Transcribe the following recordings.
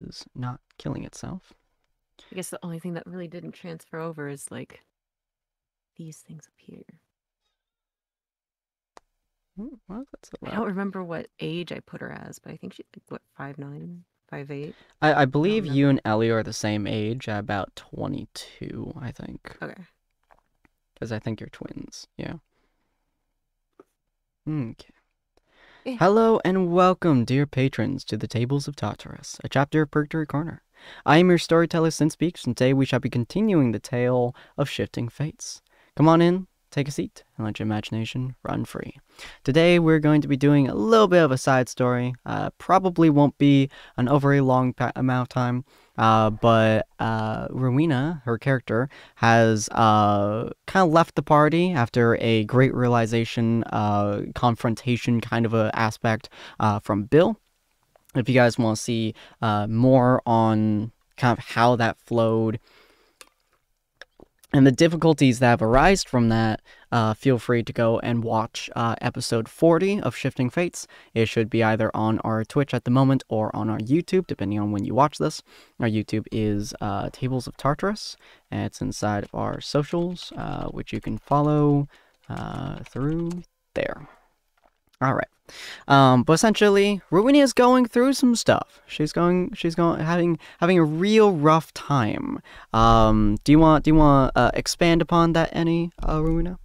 is not killing itself. I guess the only thing that really didn't transfer over is like these things up here. Well, that's I allowed. don't remember what age I put her as, but I think she's like what 5'9", 5'8". I I don't believe you remember. and Ellie are the same age, at about 22, I think. Okay. Because I think you're twins. Yeah. Okay. Yeah. Hello and welcome, dear patrons, to the Tables of Tartarus, a chapter of Purgatory Corner. I am your storyteller, Sin Speaks, and today we shall be continuing the tale of shifting fates. Come on in, take a seat, and let your imagination run free. Today we're going to be doing a little bit of a side story. Probably won't be an overly long amount of time, but Rowena, her character, has kind of left the party after a great realization, confrontation kind of a aspect from Bill. If you guys want to see more on kind of how that flowed and the difficulties that have arisen from that, feel free to go and watch episode 40 of Shifting Fates. It should be either on our Twitch at the moment or on our YouTube, depending on when you watch this. Our YouTube is Tables of Tartarus, and it's inside of our socials, which you can follow through there. All right. But essentially, Rowena is going through some stuff. Having a real rough time. Do you want expand upon that any, Rowena?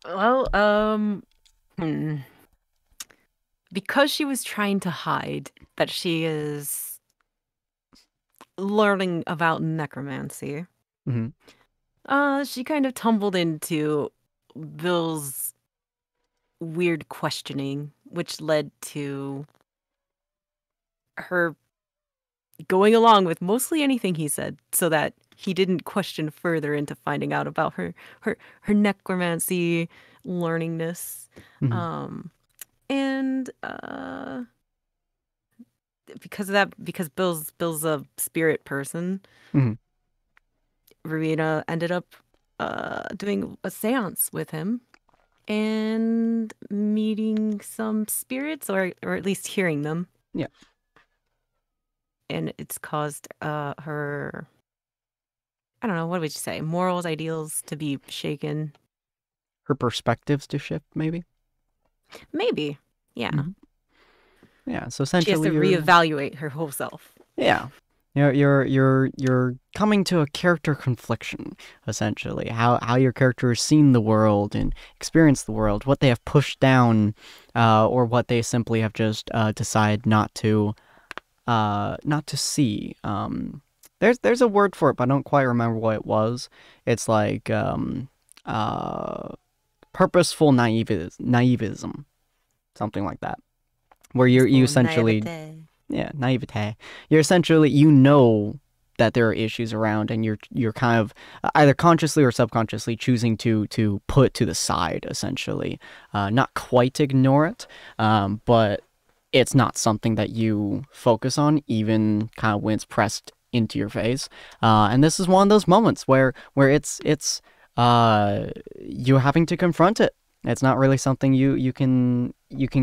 Well, hmm. Because she was trying to hide that she is learning about necromancy, Mm-hmm. she kind of tumbled into Bill's weird questioning, which led to her going along with mostly anything he said so that he didn't question further into finding out about her necromancy learningness. Mm-hmm. Um and because of that, because Bill's a spirit person, Mm-hmm. Rowena ended up doing a seance with him and meeting some spirits, or at least hearing them, Yeah. and it's caused her, I don't know, what would you say, morals, ideals to be shaken. Her perspectives to shift, maybe. Maybe. Yeah. Mm-hmm. Yeah. So She has essentially, to you're reevaluate her whole self. yeah. You're coming to a character confliction, essentially. How your character has seen the world and experienced the world, what they have pushed down, or what they simply have just decided not to see. There's a word for it, but I don't quite remember what it was. It's like uh, purposeful naivism, something like that, where you Peaceful essentially naivete. yeah, naivete. You're essentially, you know, that there are issues around, and you're kind of either consciously or subconsciously choosing to put to the side, essentially, not quite ignore it, but it's not something that you focus on, even kind of when it's pressed into your face. And this is one of those moments where you're having to confront it. It's not really something you can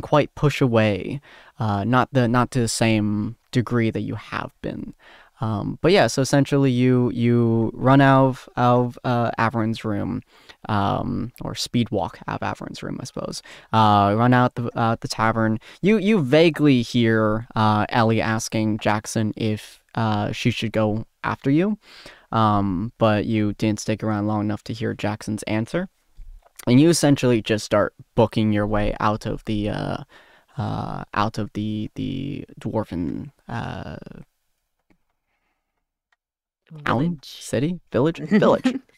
quite push away, not to the same degree that you have been. But yeah, so essentially you run out of Averin's room, or speed walk out of Averin's room, I suppose. Run out the tavern. You vaguely hear Ellie asking Jackson if she should go after you, but you didn't stick around long enough to hear Jackson's answer, and you essentially just start booking your way out of the dwarven town, Village. city, village.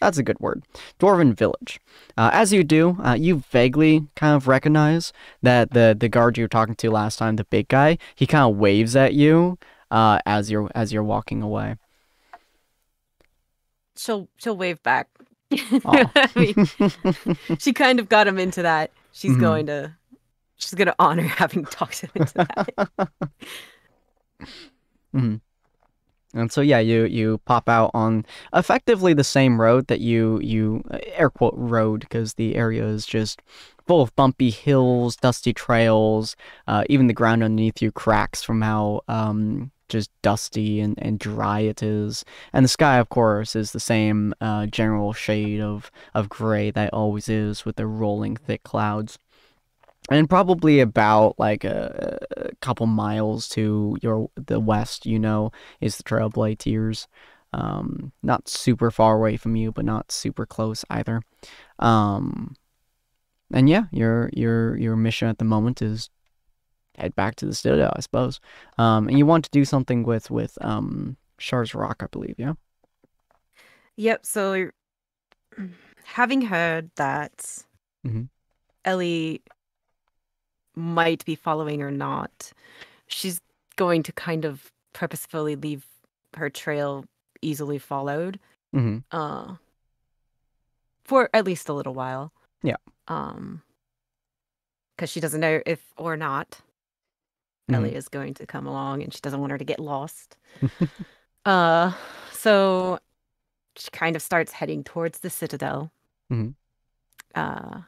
That's a good word. Dwarven village. As you do, you vaguely kind of recognize that the guard you were talking to last time, the big guy, he kind of waves at you as you're walking away. She'll wave back. Oh. I mean, she kind of got him into that. Mhm. She's gonna honor having talked him into that. Mhm. And so yeah, you pop out on effectively the same road that you air quote road, because the area is just full of bumpy hills, dusty trails. Even the ground underneath you cracks from how just dusty and dry it is. And the sky, of course, is the same general shade of gray that it always is, with the rolling thick clouds. And probably about like a couple miles to the west, is the Trailblade Tears. Not super far away from you, but not super close either. Um, and yeah, your mission at the moment is head back to the Citadel, I suppose. And you want to do something with Shars Rock, I believe, yeah? Yep. So, having heard that Hmm. Ellie might be following or not, she's going to kind of purposefully leave her trail easily followed, Hmm. uh, for at least a little while. Yeah. Um, because she doesn't know if or not Hmm. Ellie is going to come along, and she doesn't want her to get lost. Uh, so she kind of starts heading towards the Citadel. Hmm. Uh,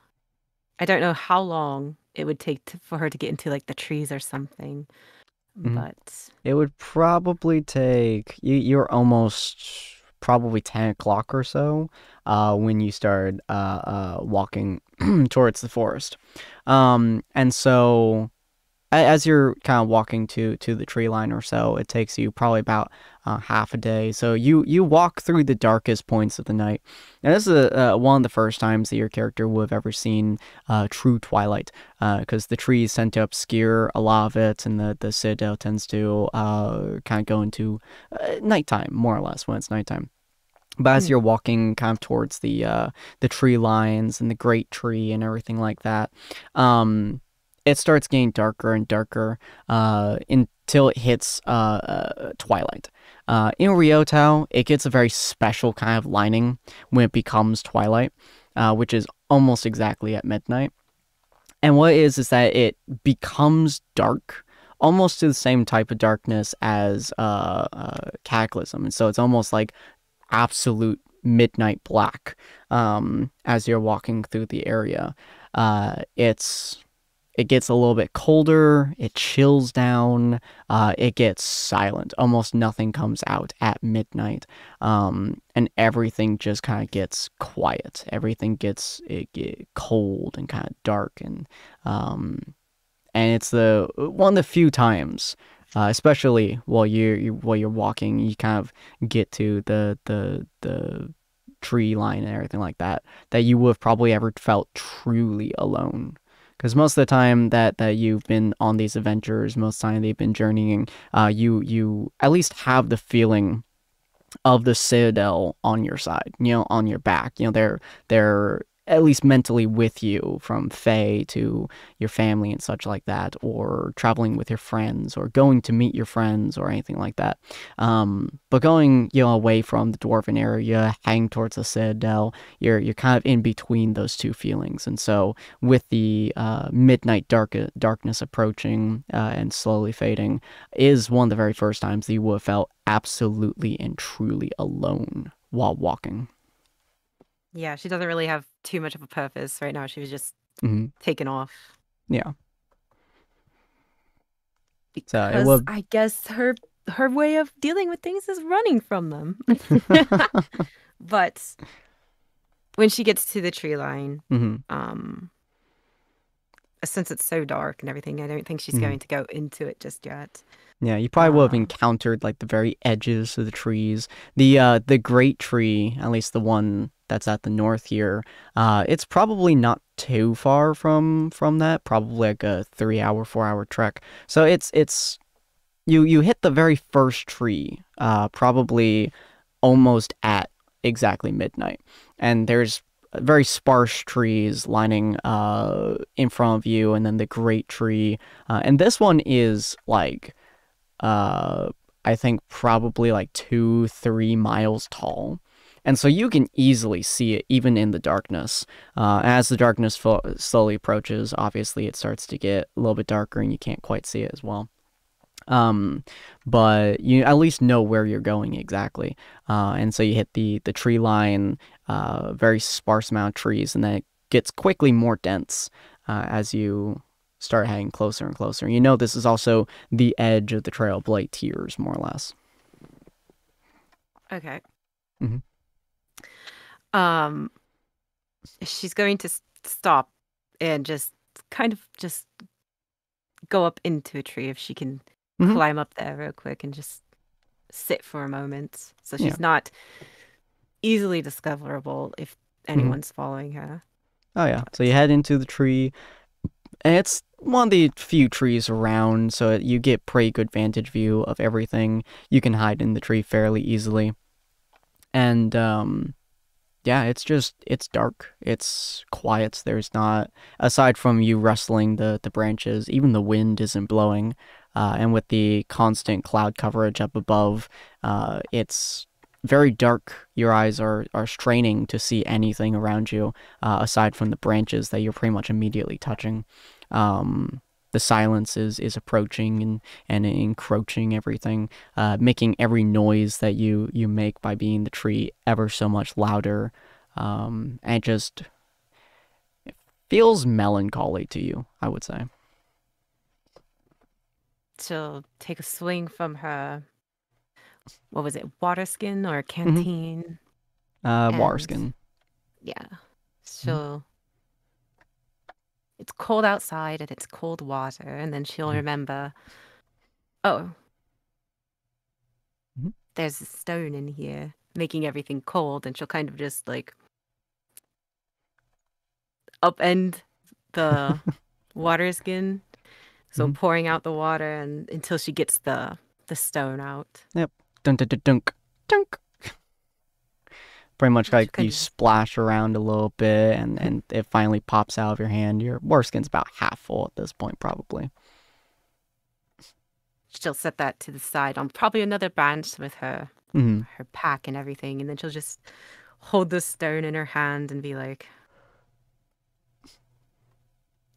I don't know how long it would take for her to get into like the trees or something, Hmm. but It would probably take you're almost probably 10 o'clock or so when you start walking towards the forest. And so as you're kind of walking to the tree line or so, it takes you probably about half a day. So you walk through the darkest points of the night, and this is one of the first times that your character will have ever seen true twilight, because the trees tend to obscure a lot of it, and the citadel tends to kind of go into nighttime, more or less, when it's nighttime. But as mm, you're walking kind of towards the tree lines and the great tree and everything like that, it starts getting darker and darker until it hits twilight. In Ryotao, it gets a very special kind of lining when it becomes twilight, which is almost exactly at midnight. And what it is that it becomes dark, almost to the same type of darkness as Cataclysm. And so it's almost like absolute midnight black as you're walking through the area. It's it gets a little bit colder, it chills down, it gets silent. Almost nothing comes out at midnight, and everything just kind of gets quiet. Everything get cold and kind of dark, and it's the one of the few times, especially while you're walking, you kind of get to the tree line and everything like that, that you would have probably ever felt truly alone. Because most of the time that you've been on these adventures, most of the time they've been journeying, you at least have the feeling of the Citadel on your side, on your back. They're at least mentally with you, from Fae to your family and such like that, or traveling with your friends, or going to meet your friends, or anything like that. But going, away from the Dwarven area, heading towards the Citadel, you're kind of in between those two feelings. And so, with the midnight darkness approaching and slowly fading, is one of the very first times that you will have felt absolutely and truly alone while walking. yeah, she doesn't really have too much of a purpose right now. She was just Hmm. taken off Yeah. So it because will. I guess her way of dealing with things is running from them. But when she gets to the tree line, Hmm. um, since it's so dark and everything, I don't think she's Hmm. going to go into it just yet. Yeah, you probably will have Uh, encountered like the very edges of the trees. The great tree, at least the one that's at the north here, it's probably not too far from that. Probably like a 3 hour, 4 hour trek. So it's you hit the very first tree, probably almost at exactly midnight, and there's very sparse trees lining in front of you, and then the great tree, and this one is like uh I think probably like 2-3 miles tall. And so you can easily see it even in the darkness. As the darkness slowly approaches, obviously it starts to get a little bit darker and you can't quite see it as well. Um, but you at least know where you're going exactly. And so you hit the tree line, very sparse amount of trees, and then it gets quickly more dense as you start heading closer and closer. You know this is also the edge of the trail Blight Tears, more or less. Okay. Hmm. Um, she's going to stop and just kind of just go up into a tree if she can Hmm. climb up there real quick and just sit for a moment. So Yeah. she's not easily discoverable if Hmm. anyone's following her. Oh yeah. So you But head into the tree, and it's one of the few trees around, so you get pretty good vantage view of everything. You can hide in the tree fairly easily, and yeah, it's dark. It's quiet. There's not, aside from you rustling the branches, even the wind isn't blowing. And with the constant cloud coverage up above, it's very dark. Your eyes are straining to see anything around you, aside from the branches that you're pretty much immediately touching. The silence is approaching and encroaching everything, making every noise that you make by being the tree ever so much louder, and just feels melancholy to you, I would say. she'll take a swing from her, what was it, water skin or Mm-hmm. canteen? Water And yeah, Mm-hmm. she'll, it's cold outside and it's cold water. And then she'll remember, oh, Mm-hmm. there's a stone in here making everything cold. And she'll kind of just like upend the water skin. So Mm-hmm. pouring out the water and until she gets the stone out. Yep. Dun dun dun dunk dunk. Pretty much She'll like kind you of just splash around a little bit, and it finally pops out of your hand. Your water skin's about half full at this point, probably. she'll set that to the side on probably another bench with Mm-hmm. her pack and everything, and then she'll just hold the stone in her hand and be like,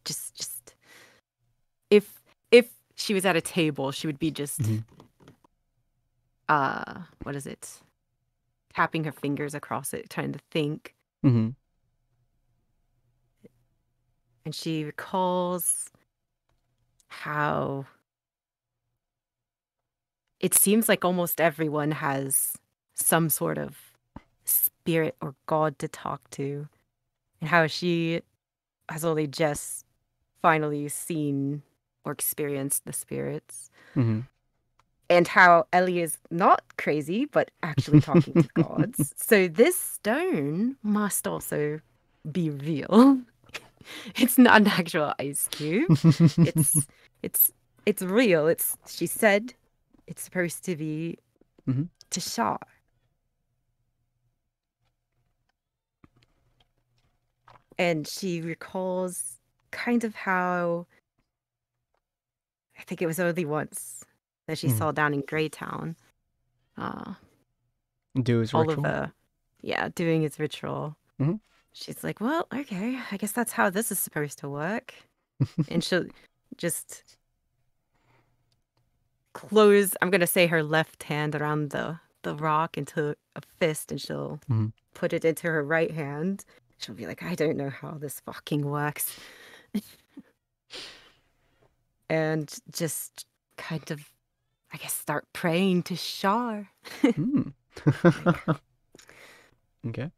just if she was at a table, she would be just Mm-hmm. what is it? Tapping her fingers across it, trying to think. Mm-hmm. And she recalls how it seems like almost everyone has some sort of spirit or god to talk to, and how she has only just finally seen or experienced the spirits, Mm-hmm. and how Ellie is not crazy but actually talking to gods. So this stone must also be real. It's not an actual ice cube. It's it's it's real. It's she said it's supposed to be Mm-hmm. to Shar. And she recalls kind of how I think it was only once that she Mm-hmm. saw down in Greytown, uh, Do his ritual. Oliver, yeah, doing his ritual. Mm-hmm. She's like, well, okay, I guess that's how this is supposed to work. And she'll just close, I'm gonna say her left hand around the rock into a fist, and she'll Mm-hmm. put it into her right hand. She'll be like, I don't know how this fucking works. And just kind of, I guess, start praying to Shar. Mm. Like, Okay.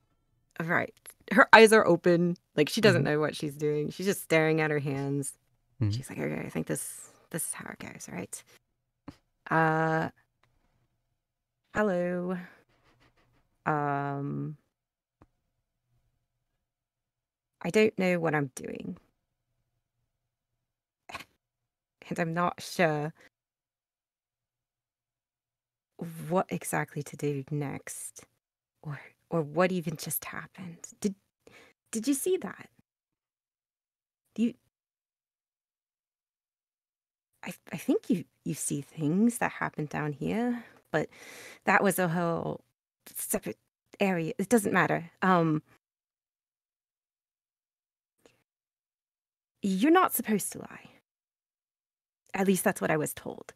all right. Her eyes are open. Like she doesn't Mm-hmm. know what she's doing. She's just staring at her hands. Mm-hmm. She's like, okay, I think this is how it goes, all right? Uh hello. Um I don't know what I'm doing. And I'm not sure what exactly to do next. Or what even just happened. Did you see that? Do you I think you see things that happen down here, but that was a whole separate area. It doesn't matter. You're not supposed to lie. At least that's what I was told.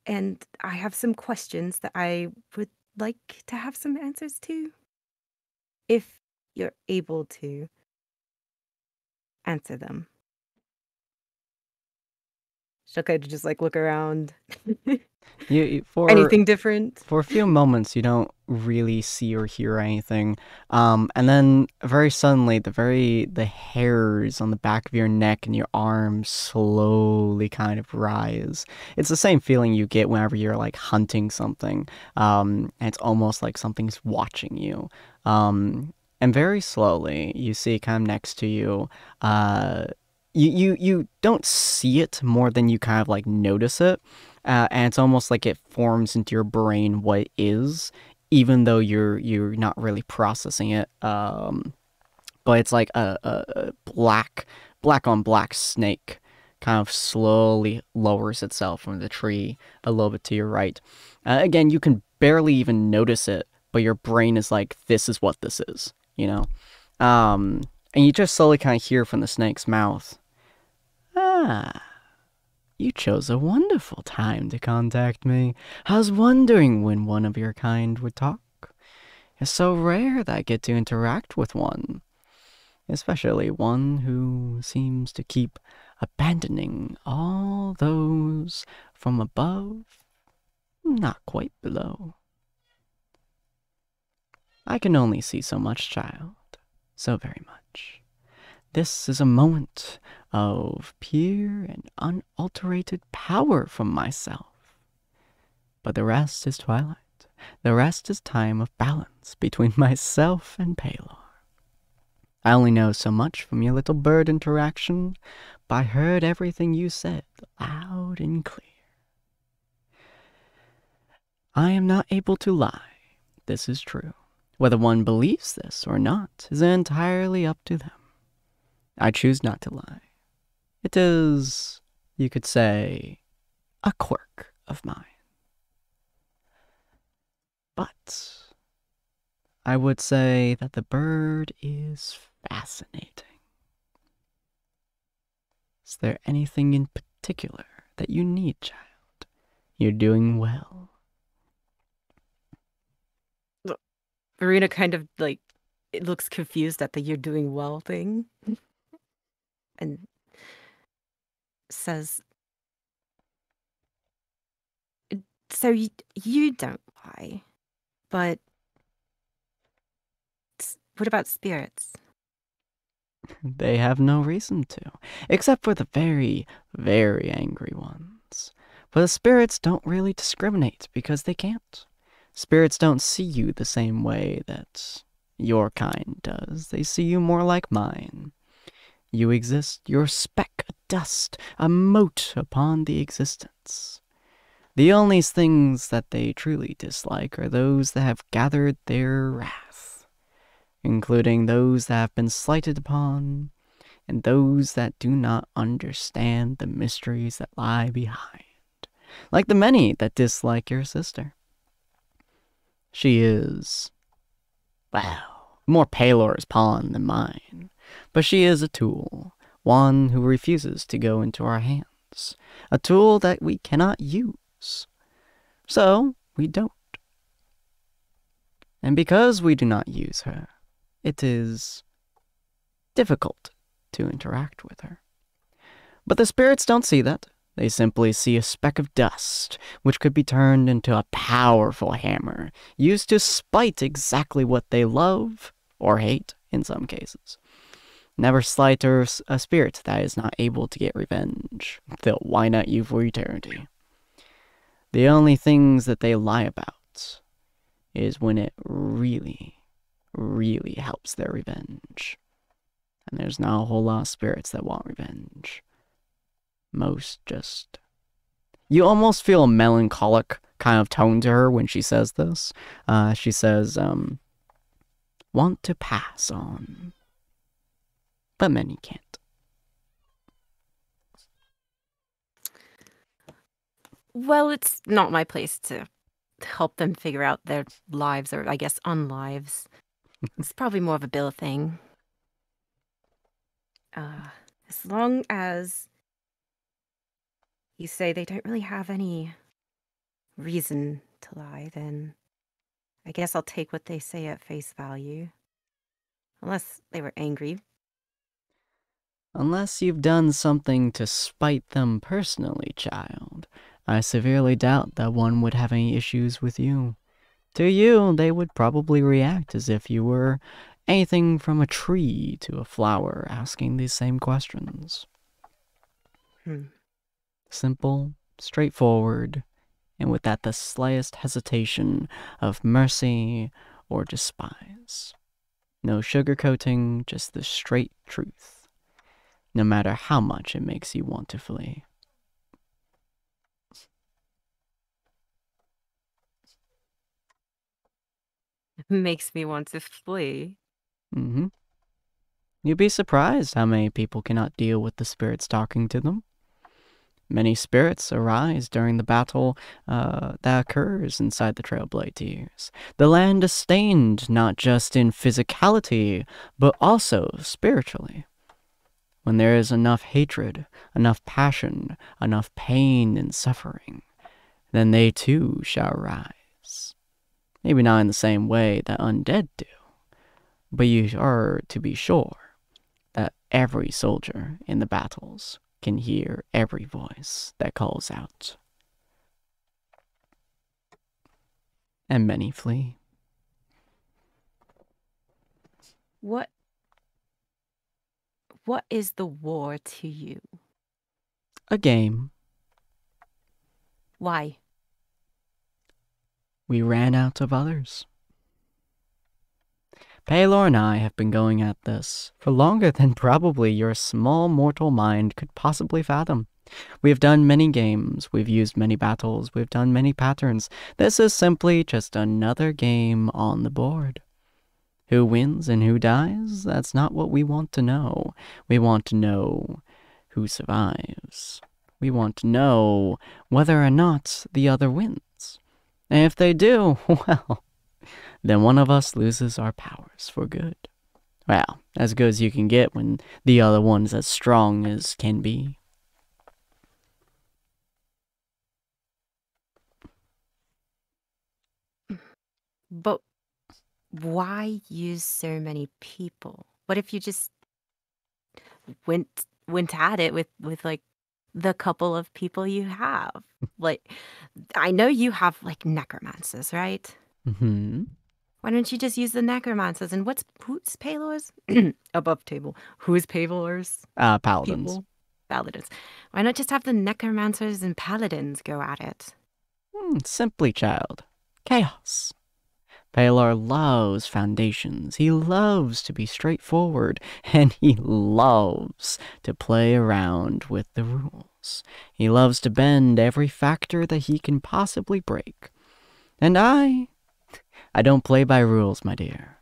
And I have some questions that I would like to have some answers to, if you're able to answer them. She'll kind of just like look around. For Anything different? a few moments, you don't really see or hear anything, and then very suddenly, the hairs on the back of your neck and your arms slowly kind of rise. It's the same feeling you get whenever you're like hunting something, and it's almost like something's watching you. And very slowly, you see kind of next to you, uh, you don't see it more than you kind of like notice it, and it's almost like it forms into your brain what it is, even though you're not really processing it. But it's like a black on black snake kind of slowly lowers itself from the tree a little bit to your right. Again, you can barely even notice it, but your brain is like, this is what this is, you know? And you just slowly kind of hear from the snake's mouth, "Ah, you chose a wonderful time to contact me. I was wondering when one of your kind would talk. It's so rare that I get to interact with one, especially one who seems to keep abandoning all those from above, not quite below. I can only see so much, child, so very much. This is a moment of pure and unalterated power from myself. But the rest is twilight. The rest is time of balance between myself and Palor. I only know so much from your little bird interaction, but I heard everything you said loud and clear. I am not able to lie. This is true. Whether one believes this or not is entirely up to them. I choose not to lie. It is, you could say, a quirk of mine. But I would say that the bird is fascinating. Is there anything in particular that you need, child? You're doing well. Verena kind of like it looks confused at the "you're doing well" thing, and says, "So you don't lie, but what about spirits?" They have no reason to, except for the very, very angry ones. But the spirits don't really discriminate because they can't. Spirits don't see you the same way that your kind does. They see you more like mine. You exist, you're a speck, a dust, a mote upon the existence. The only things that they truly dislike are those that have gathered their wrath, including those that have been slighted upon, and those that do not understand the mysteries that lie behind, like the many that dislike your sister. She is, well, more Palor's pawn than mine, but she is a tool, one who refuses to go into our hands, a tool that we cannot use. So, we don't. And because we do not use her, it is difficult to interact with her. But the spirits don't see that. They simply see a speck of dust, which could be turned into a powerful hammer, used to spite exactly what they love, or hate in some cases. Never slight a spirit that is not able to get revenge. They'll whine at you for eternity. The only things that they lie about is when it really, really helps their revenge. And there's not a whole lot of spirits that want revenge. Most just... You almost feel a melancholic kind of tone to her when she says this. She says, want to pass on. But many can't. Well, it's not my place to help them figure out their lives, or I guess unlives. It's probably more of a Bill thing. As long as you say they don't really have any reason to lie, then I guess I'll take what they say at face value. Unless they were angry. Unless you've done something to spite them personally, child, I severely doubt that one would have any issues with you. To you, they would probably react as if you were anything from a tree to a flower asking these same questions. Simple, straightforward, and without the slightest hesitation of mercy or despise. No sugarcoating, just the straight truth, no matter how much it makes you want to flee. Makes me want to flee. Mm-hmm. You'd be surprised how many people cannot deal with the spirits talking to them. Many spirits arise during the battle that occurs inside the Trailblade Tears. The land is stained not just in physicality, but also spiritually. When there is enough hatred, enough passion, enough pain and suffering, then they too shall rise. Maybe not in the same way that undead do, but you are to be sure that every soldier in the battles can hear every voice that calls out. And many flee. What is the war to you? A game. Why? We ran out of others. Paylor and I have been going at this for longer than probably your small mortal mind could possibly fathom. We have done many games, we've used many battles, we've done many patterns. This is simply just another game on the board. Who wins and who dies? That's not what we want to know. We want to know who survives. We want to know whether or not the other wins. And if they do, well, then one of us loses our powers for good. Well, as good as you can get when the other one's as strong as can be. But why use so many people? What if you just went at it with like the couple of people you have? Like, I know you have like necromancers, right? Mm-hmm. Why don't you just use the necromancers? And who's Paylor's? Above table. Who's Paylor's? Paladins. People? Paladins. Why not just have the necromancers and paladins go at it? Simply, child. Chaos. Paylor loves foundations. He loves to be straightforward, and he loves to play around with the rules. He loves to bend every factor that he can possibly break. And I don't play by rules, my dear.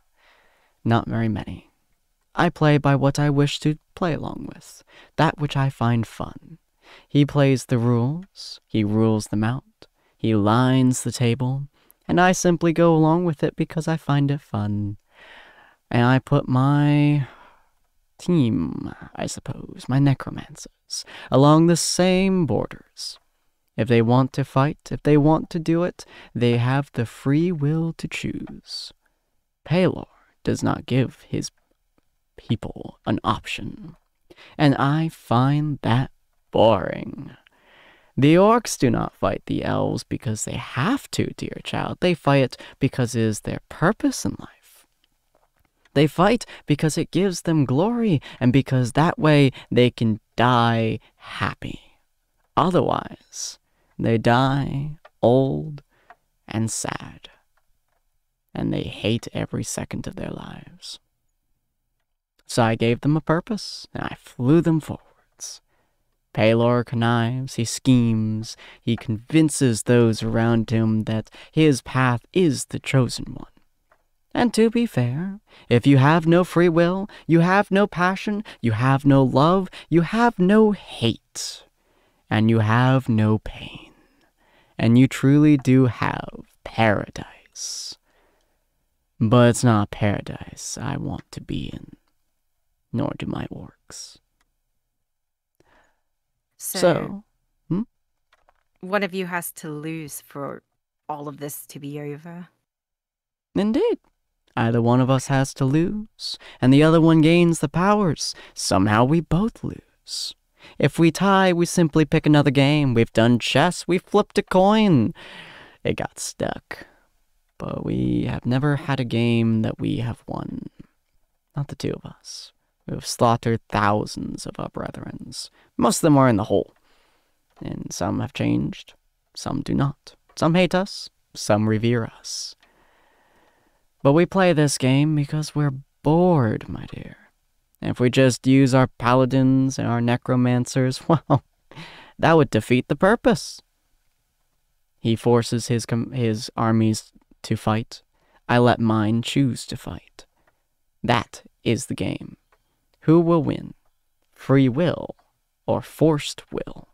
Not very many. I play by what I wish to play along with, that which I find fun. He plays the rules, he rules them out, he lines the table, and I simply go along with it because I find it fun. And I put my team, I suppose, my necromancers, along the same borders. If they want to fight, if they want to do it, they have the free will to choose. Paylor does not give his people an option, and I find that boring. The orcs do not fight the elves because they have to, dear child. They fight because it is their purpose in life. They fight because it gives them glory, and because that way they can die happy. Otherwise, they die old and sad, and they hate every second of their lives. So I gave them a purpose, and I flew them forwards. Paylor connives, he schemes, he convinces those around him that his path is the chosen one. And to be fair, if you have no free will, you have no passion, you have no love, you have no hate, and you have no pain, and you truly do have paradise. But it's not paradise I want to be in, nor do my orcs. So, one of you has to lose for all of this to be over. Indeed. Either one of us has to lose, and the other one gains the powers. Somehow we both lose. If we tie, we simply pick another game. We've done chess, we flipped a coin. It got stuck. But we have never had a game that we have won. Not the two of us. We have slaughtered thousands of our brethrens. Most of them are in the hole. And some have changed, some do not. Some hate us, some revere us. But we play this game because we're bored, my dear. If we just use our paladins and our necromancers, well, that would defeat the purpose. He forces his armies to fight. I let mine choose to fight. That is the game. Who will win? Free will or forced will?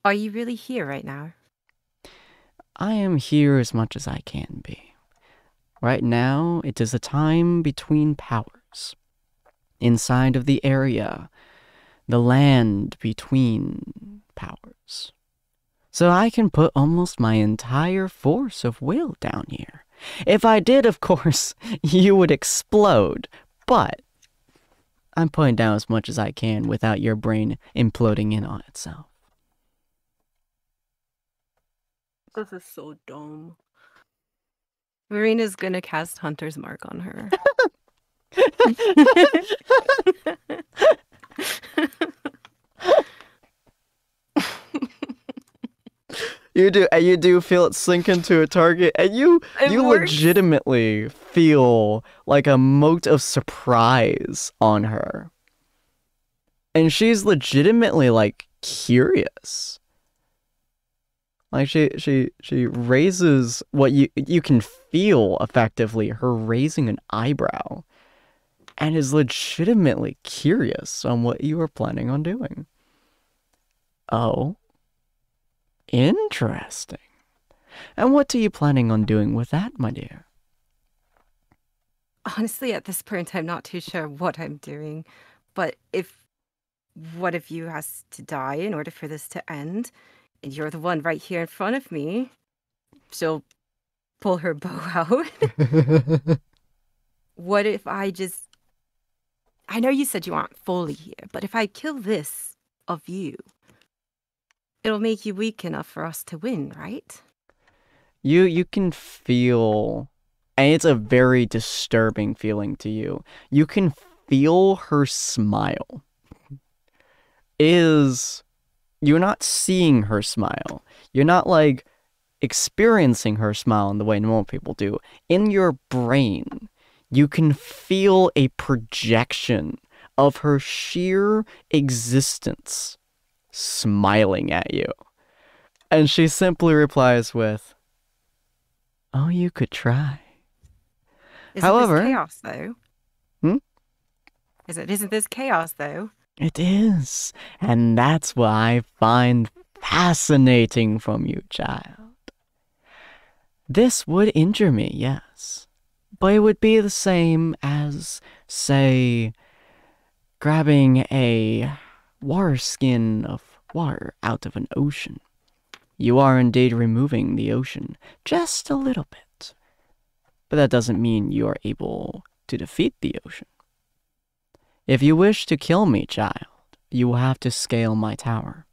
Are you really here right now? I am here as much as I can be. Right now, it is a time between powers. Inside of the area, the land between powers. So I can put almost my entire force of will down here. If I did, of course, you would explode. But I'm putting down as much as I can without your brain imploding in on itself. This is so dumb. Marina's gonna cast Hunter's Mark on her. You do feel it sink into a target, and you legitimately feel like a mote of surprise on her. And she's legitimately like curious. Like she raises what you can feel effectively her raising an eyebrow, and is legitimately curious on what you are planning on doing. Oh, interesting. And what are you planning on doing with that, my dear? Honestly, at this point, I'm not too sure what I'm doing. But if one of you has to die in order for this to end, and you're the one right here in front of me, she'll pull her bow out. What if I know you said you aren't fully here, but if I kill this of you, it'll make you weak enough for us to win, right? You can feel, and it's a very disturbing feeling to you. You can feel her smile. You're not seeing her smile. You're not like experiencing her smile in the way normal people do. In your brain, you can feel a projection of her sheer existence smiling at you. And she simply replies with, "Oh, you could try." However, this chaos though? Isn't this chaos though? It is, and that's what I find fascinating from you, child. This would injure me, yes, but it would be the same as, say, grabbing a water skin of water out of an ocean. You are indeed removing the ocean just a little bit, but that doesn't mean you are able to defeat the ocean. If you wish to kill me, child, you will have to scale my tower.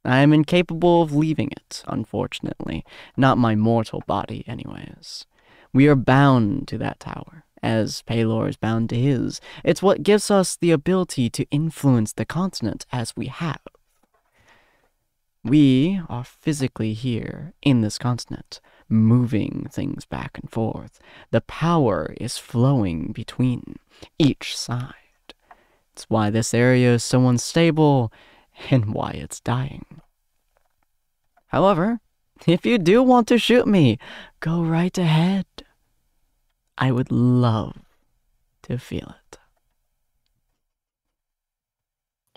I am incapable of leaving it, unfortunately. Not my mortal body, anyways. We are bound to that tower, as Pelor is bound to his. It's what gives us the ability to influence the continent as we have. We are physically here in this continent, moving things back and forth. The power is flowing between each side. It's why this area is so unstable and why it's dying. However, if you do want to shoot me, go right ahead. I would love to feel it.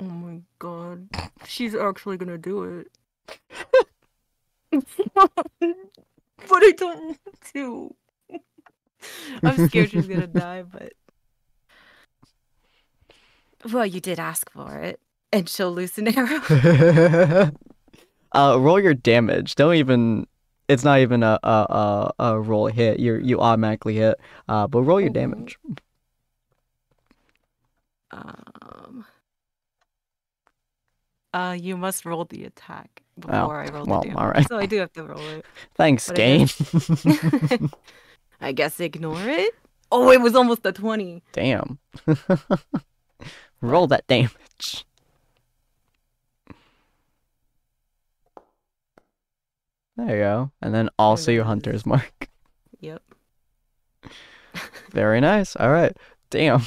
Oh my god. She's actually gonna do it. But I don't want to. I'm scared she's gonna die, but... Well, you did ask for it. And she'll loose an arrow. Roll your damage. Don't even. It's not even a roll hit. You automatically hit. But roll your damage. You must roll the attack before I roll the damage. All right. So I do have to roll it. Thanks, game. I guess ignore it. Oh, it was almost a 20. Damn. Roll that damage. There you go. And then also your hunter's mark. Yep. Very nice. All right. Damn.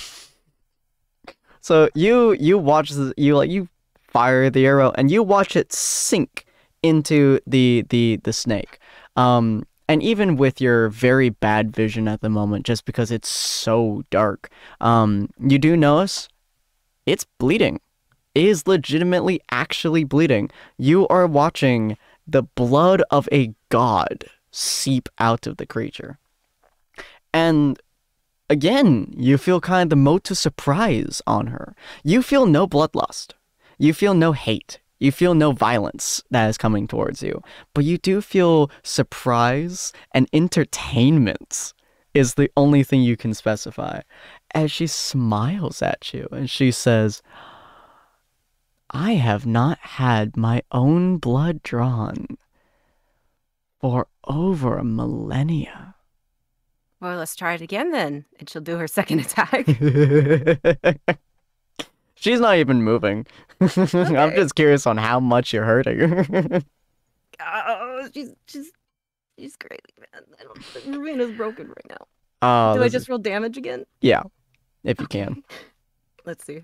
So you watch you fire the arrow and you watch it sink into the snake. And even with your very bad vision at the moment, just because it's so dark, you do notice it's bleeding. It is legitimately actually bleeding. You are watching the blood of a god seep out of the creature. And again, you feel kind of the mote of surprise on her. You feel no bloodlust. You feel no hate. You feel no violence that is coming towards you. But you do feel surprise and entertainment is the only thing you can specify. As she smiles at you and she says, I have not had my own blood drawn for over a millennia. Well, let's try it again then. And she'll do her second attack. She's not even moving. Okay. I'm just curious on how much you're hurting her. Oh, she's crazy, man. Ravena's broken right now. Oh, do I just roll damage again? Yeah, if you can. Let's see.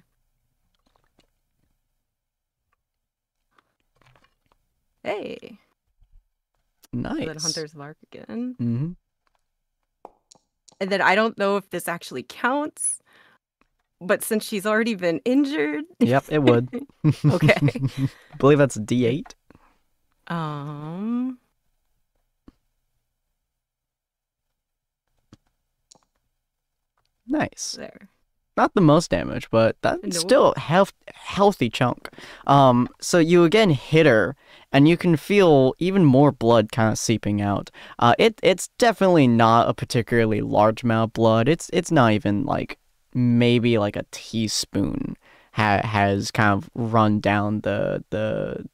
Hey. Nice. Then hunter's mark again. Mm-hmm. And then I don't know if this actually counts, but since she's already been injured. Yep, it would. Okay. I believe that's D8. Nice. There. Not the most damage, but that's still a healthy chunk. So you again hit her, and you can feel even more blood kind of seeping out. It's definitely not a particularly large amount of blood. It's not even like maybe like a teaspoon has kind of run down the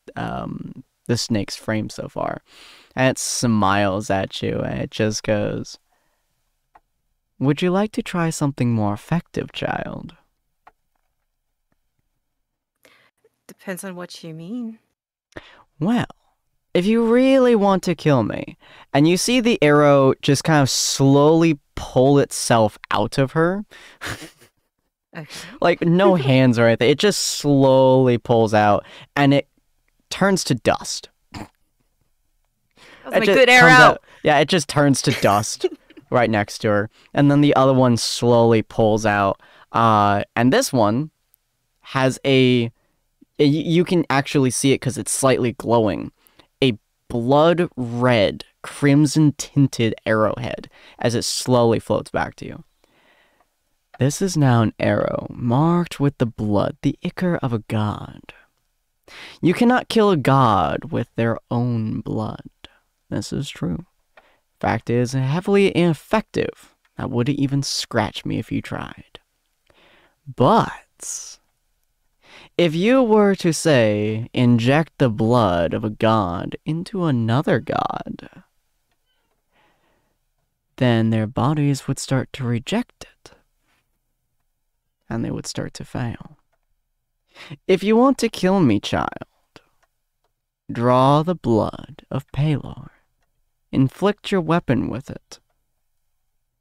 snake's frame so far, and it smiles at you, and it just goes, would you like to try something more effective, child? Depends on what you mean. Well, if you really want to kill me, and you see the arrow just kind of slowly pull itself out of her, okay. Like no hands or anything, it just slowly pulls out, and it turns to dust. That was my good arrow! It just turns to dust. Right next to her, and then the other one slowly pulls out, and this one has you can actually see it because it's slightly glowing, a blood red, crimson tinted arrowhead as it slowly floats back to you. This is now an arrow marked with the blood, the ichor of a god. You cannot kill a god with their own blood. This is true. Fact is, heavily ineffective. That wouldn't even scratch me if you tried. But if you were to, say, inject the blood of a god into another god, then their bodies would start to reject it, and they would start to fail. If you want to kill me, child, draw the blood of Pelor. Inflict your weapon with it,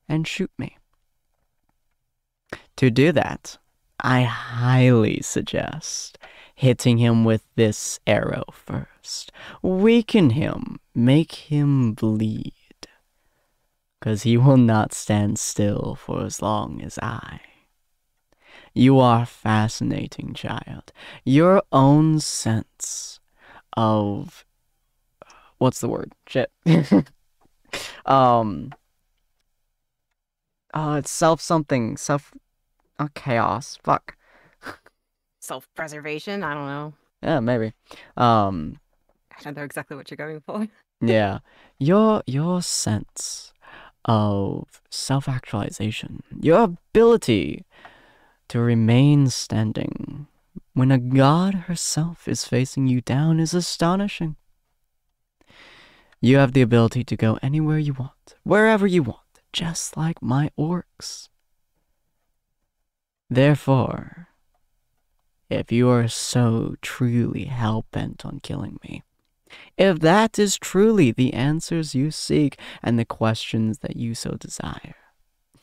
and shoot me. To do that, I highly suggest hitting him with this arrow first. Weaken him, make him bleed, 'cause he will not stand still for as long as I. You are fascinating, child. Your own sense of... what's the word? Shit. It's chaos. Fuck. self-preservation. I don't know. Yeah, maybe. Um, I don't know exactly what you're going for. yeah. Your sense of self-actualization, your ability to remain standing when a god herself is facing you down is astonishing. You have the ability to go anywhere you want, wherever you want, just like my orcs. Therefore, if you are so truly hell-bent on killing me, if that is truly the answers you seek and the questions that you so desire,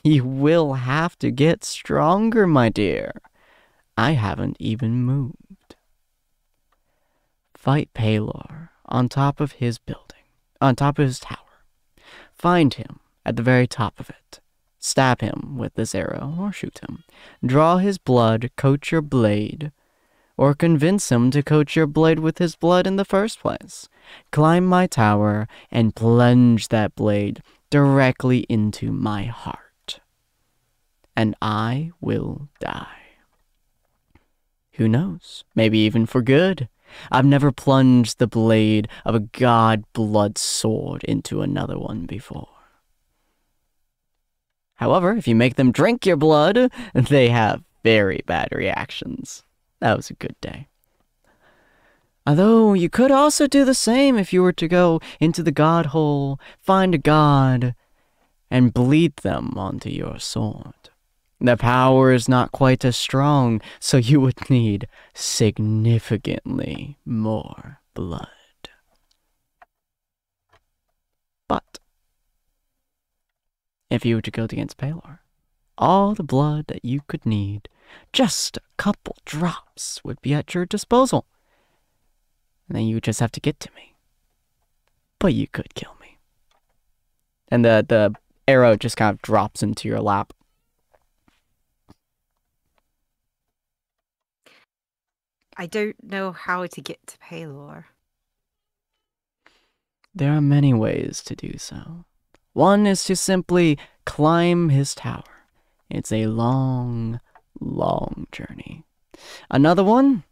you will have to get stronger, my dear. I haven't even moved. Fight Pelor on top of his building, on top of his tower. Find him at the very top of it. Stab him with this arrow, or shoot him. Draw his blood, coat your blade, or convince him to coat your blade with his blood in the first place. Climb my tower and plunge that blade directly into my heart. And I will die. Who knows? Maybe even for good. I've never plunged the blade of a god blood sword into another one before. However, if you make them drink your blood, they have very bad reactions. That was a good day. Although you could also do the same if you were to go into the god hole, find a god, and bleed them onto your sword. The power is not quite as strong, so you would need significantly more blood. But if you were to go against Pelor, all the blood that you could need, just a couple drops, would be at your disposal. And then you would just have to get to me. But you could kill me. And the arrow just kind of drops into your lap. I don't know how to get to Pelor. There are many ways to do so. One is to simply climb his tower. It's a long, long journey. Another one,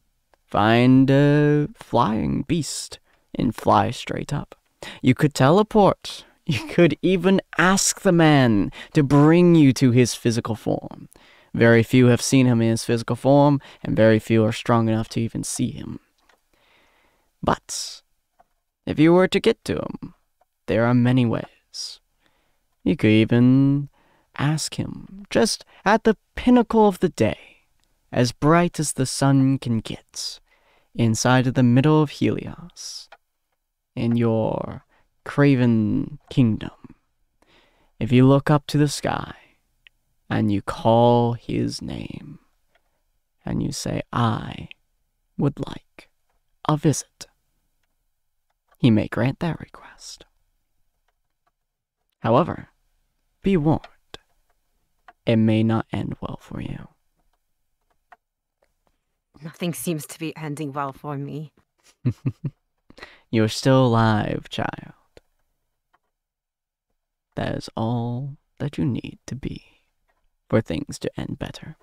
find a flying beast and fly straight up. You could teleport. You could even ask the man to bring you to his physical form. Very few have seen him in his physical form, and very few are strong enough to even see him. But if you were to get to him, there are many ways. You could even ask him, just at the pinnacle of the day, as bright as the sun can get, inside of the middle of Helios, in your Craven kingdom. If you look up to the sky, and you call his name, and you say, I would like a visit, he may grant that request. However, be warned, it may not end well for you. Nothing seems to be ending well for me. You're still alive, child. That is all that you need to be for things to end better.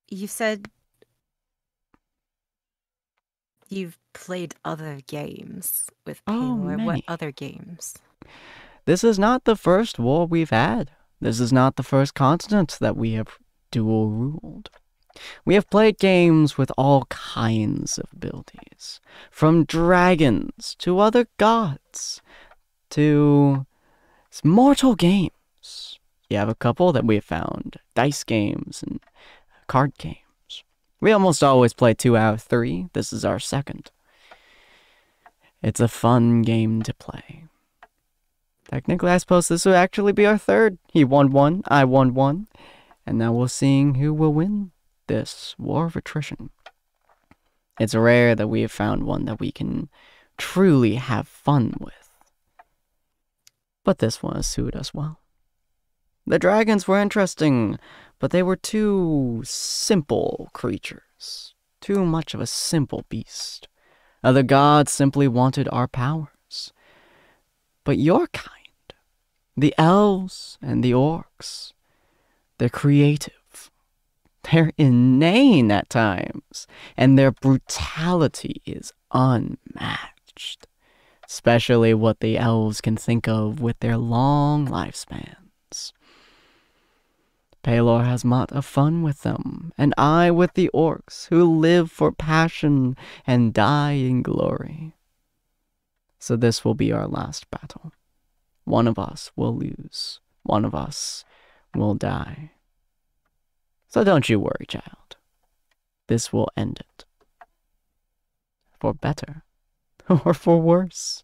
You said you've played other games with Pelor. What many. other games? This is not the first war we've had. This is not the first continent that we have dual ruled. We have played games with all kinds of abilities, from dragons to other gods to mortal games. You have a couple that we have found, dice games and card games. We almost always play 2 out of 3. This is our second. It's a fun game to play. Technically, I suppose this would actually be our third. He won 1, I won 1, and now we're seeing who will win this war of attrition. It's rare that we have found one that we can truly have fun with. But this one has suited us well. The dragons were interesting, but they were too simple creatures. Too much of a simple beast. The gods simply wanted our powers. But your kind, The elves and the orcs, they're creative. They're inane at times, and their brutality is unmatched. Especially what the elves can think of with their long lifespans. Pelor has much of fun with them, and I with the orcs, who live for passion and die in glory. So this will be our last battle. One of us will lose. One of us will die. So don't you worry, child. This will end it. For better, or for worse.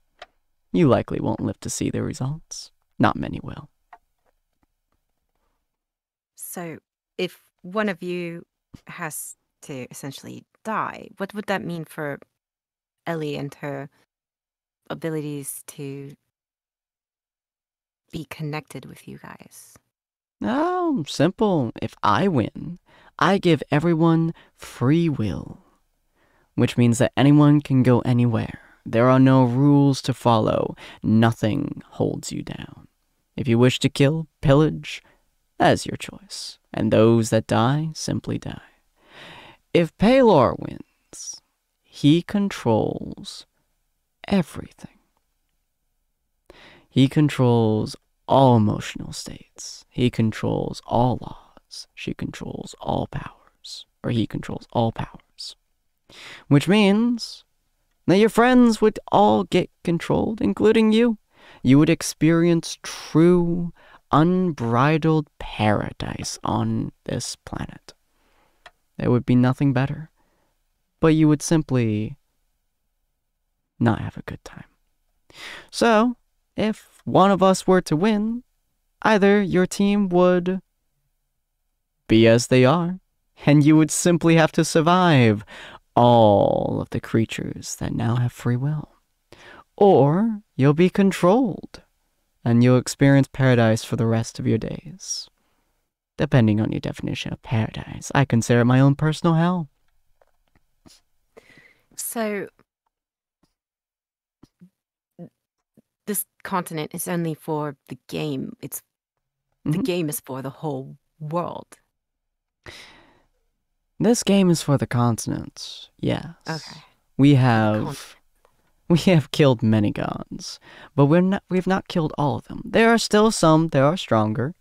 You likely won't live to see the results. Not many will. So, if one of you has to essentially die, what would that mean for Ellie and her abilities to be connected with you guys? Oh, simple. If I win, I give everyone free will, which means that anyone can go anywhere. There are no rules to follow. Nothing holds you down. If you wish to kill, pillage, that is your choice. And those that die simply die. If Pelor wins, he controls everything. He controls all emotional states. He controls all laws. She controls all powers. Or he controls all powers. Which means that your friends would all get controlled, including you. You would experience true, unbridled paradise on this planet. There would be nothing better. But you would simply not have a good time. So, if one of us were to win, either your team would be as they are, and you would simply have to survive all of the creatures that now have free will. Or you'll be controlled, and you'll experience paradise for the rest of your days. Depending on your definition of paradise, I consider it my own personal hell. So, this continent is only for the game. The game is for the whole world. This game is for the continent, yes. Okay. We have killed many gods, but we've not killed all of them. There are still some that are stronger,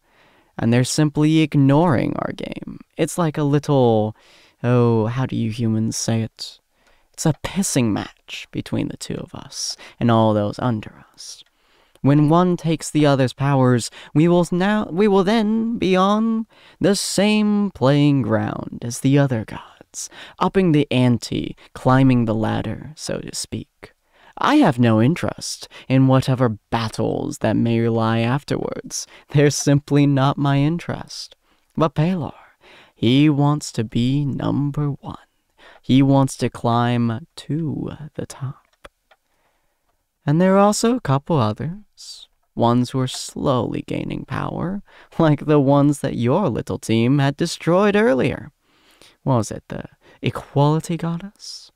and they're simply ignoring our game. It's like a little, how do you humans say it? It's a pissing match between the two of us and all those under us. When one takes the other's powers, we will then be on the same playing ground as the other gods, upping the ante, climbing the ladder, so to speak. I have no interest in whatever battles that may lie afterwards. They're simply not my interest. But Pelor, he wants to be number one. He wants to climb to the top. And there are also a couple others, ones who are slowly gaining power, like the ones that your little team had destroyed earlier. What was it, the Equality Goddess?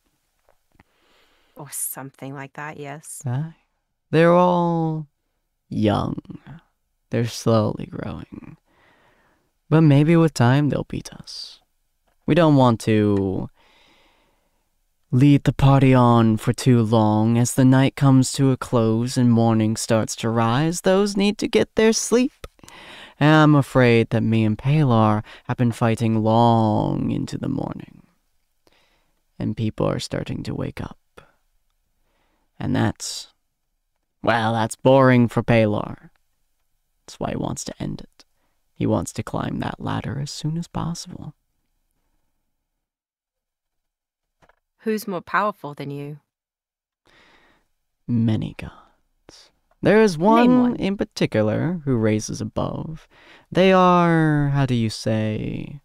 Or something like that, yes. They're all young. They're slowly growing. But maybe with time they'll beat us. We don't want to lead the party on for too long. As the night comes to a close and morning starts to rise, those need to get their sleep. And I'm afraid that me and Pelor have been fighting long into the morning. And people are starting to wake up. And that's boring for Pelor. That's why he wants to end it. He wants to climb that ladder as soon as possible. Who's more powerful than you? Many gods. There is one in particular who raises above. They are, how do you say,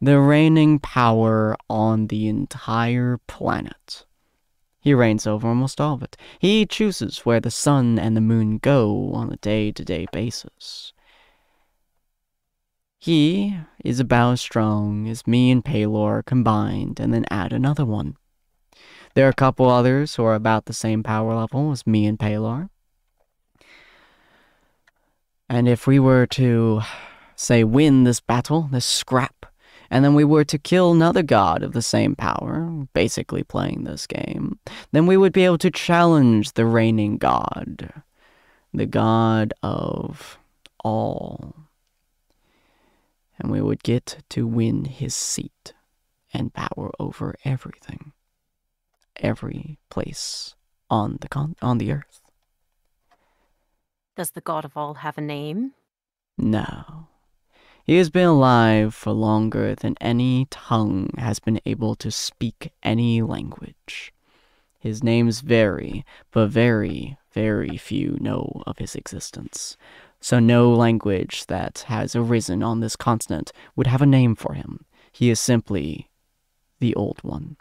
the reigning power on the entire planet. He reigns over almost all of it. He chooses where the sun and the moon go on a day-to-day basis. He is about as strong as me and Pelor combined, and then add another one. There are a couple others who are about the same power level as me and Pelor. And if we were to, say, win this battle, this scrap, and then we were to kill another god of the same power, basically playing this game, then we would be able to challenge the reigning god, the god of all. And we would get to win his seat and power over everything, every place on the earth. Does the god of all have a name? No. He has been alive for longer than any tongue has been able to speak any language. His names vary, but very, very few know of his existence. So no language that has arisen on this continent would have a name for him. He is simply the Old One.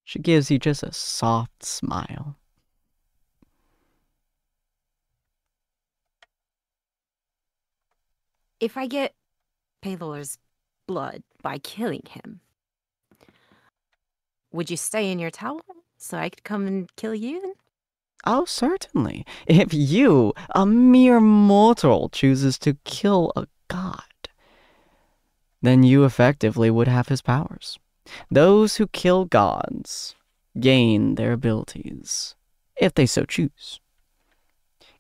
She gives you just a soft smile. If I get Pelor's blood by killing him, would you stay in your tower so I could come and kill you? Oh, certainly. If you, a mere mortal, chooses to kill a god, then you effectively would have his powers. Those who kill gods gain their abilities, if they so choose.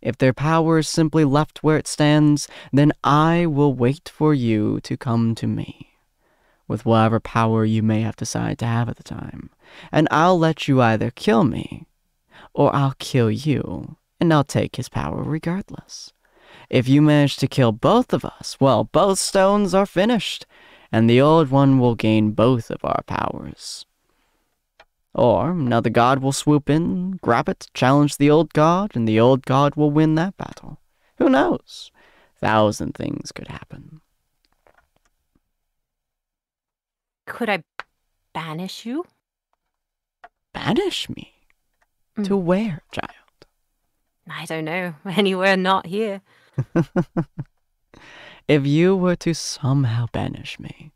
If their power is simply left where it stands, then I will wait for you to come to me, with whatever power you may have decided to have at the time, and I'll let you either kill me, or I'll kill you, and I'll take his power regardless. If you manage to kill both of us, well, both stones are finished, and the Old One will gain both of our powers. Or another god will swoop in, grab it, challenge the old god, and the old god will win that battle. Who knows? 1,000 things could happen. Could I banish you? Banish me? To where, child? I don't know. Anywhere not here. If you were to somehow banish me,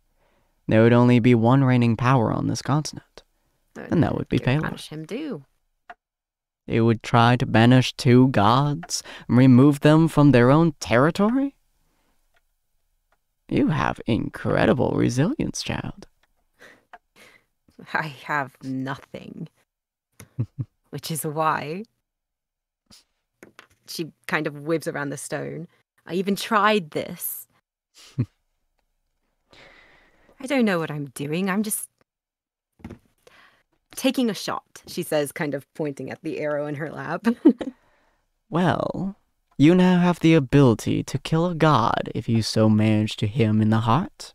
there would only be one reigning power on this continent, and that would be Pelor. Banish him, do. It would try to banish 2 gods and remove them from their own territory? You have incredible resilience, child. I have nothing. Which is why she kind of whips around the stone. I even tried this. I don't know what I'm doing. I'm just taking a shot, she says, kind of pointing at the arrow in her lap. Well, you now have the ability to kill a god if you so manage to hit him in the heart.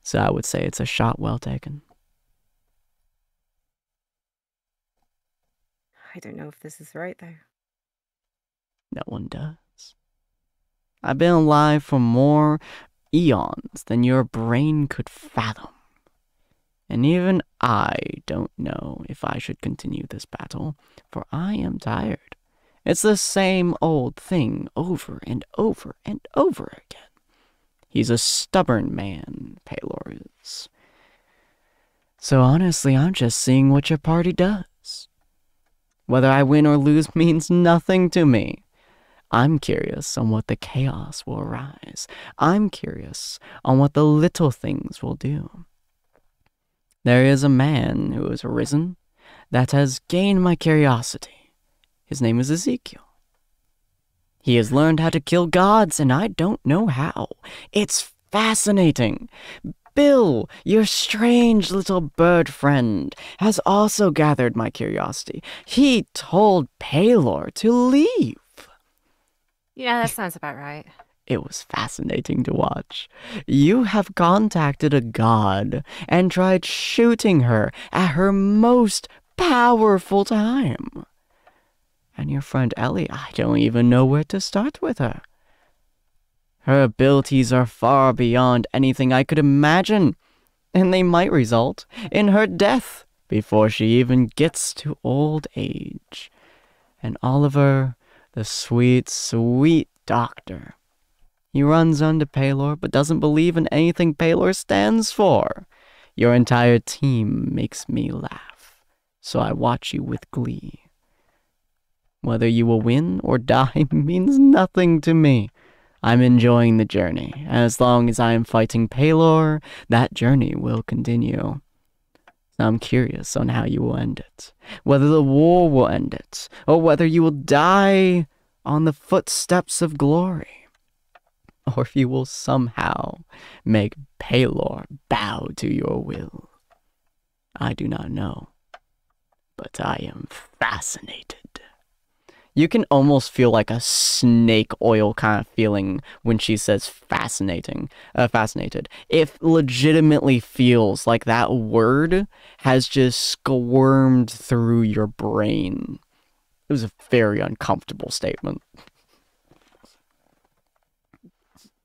So I would say it's a shot well taken. I don't know if this is right, though. No one does. I've been alive for more eons than your brain could fathom. And even I don't know if I should continue this battle, for I am tired. It's the same old thing over and over and over again. He's a stubborn man, Pelor is. So honestly, I'm just seeing what your party does. Whether I win or lose means nothing to me. I'm curious on what the chaos will arise. I'm curious on what the little things will do. There is a man who has arisen that has gained my curiosity. His name is Ezekiel. He has learned how to kill gods, and I don't know how. It's fascinating. Bill, your strange little bird friend, has also gathered my curiosity. He told Pelor to leave. Yeah, that sounds about right. It was fascinating to watch. You have contacted a god and tried shooting her at her most powerful time. And your friend Ellie, I don't even know where to start with her. Her abilities are far beyond anything I could imagine, and they might result in her death before she even gets to old age. And Oliver, the sweet, sweet doctor, He runs under Pelor, but doesn't believe in anything Pelor stands for. Your entire team makes me laugh, so I watch you with glee. Whether you will win or die means nothing to me. I'm enjoying the journey. As long as I am fighting Pelor, that journey will continue. I'm curious on how you will end it, whether the war will end it, or whether you will die on the footsteps of glory, or if you will somehow make Pelor bow to your will. I do not know, but I am fascinated. You can almost feel like a snake oil kind of feeling when she says fascinated. It legitimately feels like that word has just squirmed through your brain. It was a very uncomfortable statement.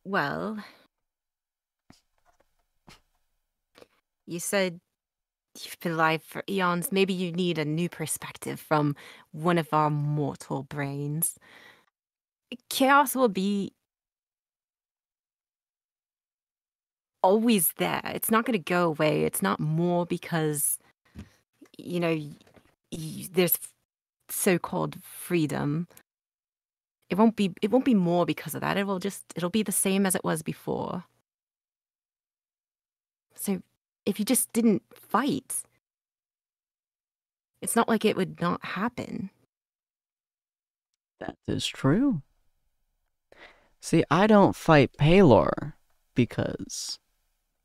Well, you said you've been alive for eons. Maybe you need a new perspective from one of our mortal brains. Chaos will be always there. It's not going to go away. It's not more because, there's so-called freedom. It won't be more because of that. It'll be the same as it was before. So if you just didn't fight, it's not like it would not happen. That is true. See, I don't fight Pelor because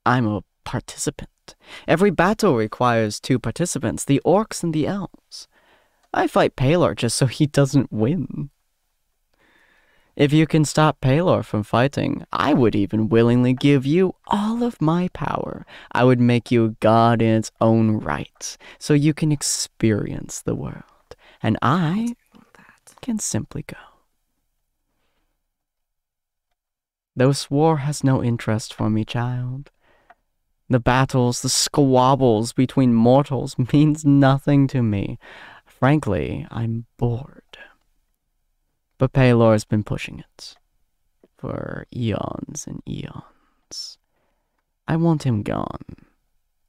I'm a participant. Every battle requires 2 participants, the orcs and the elves. I fight Pelor just so he doesn't win. If you can stop Pelor from fighting, I would even willingly give you all of my power. I would make you a god in its own right, so you can experience the world. And I can simply go. This war has no interest for me, child. The battles, the squabbles between mortals means nothing to me. Frankly, I'm bored. But Pelor's been pushing it for eons and eons. I want him gone.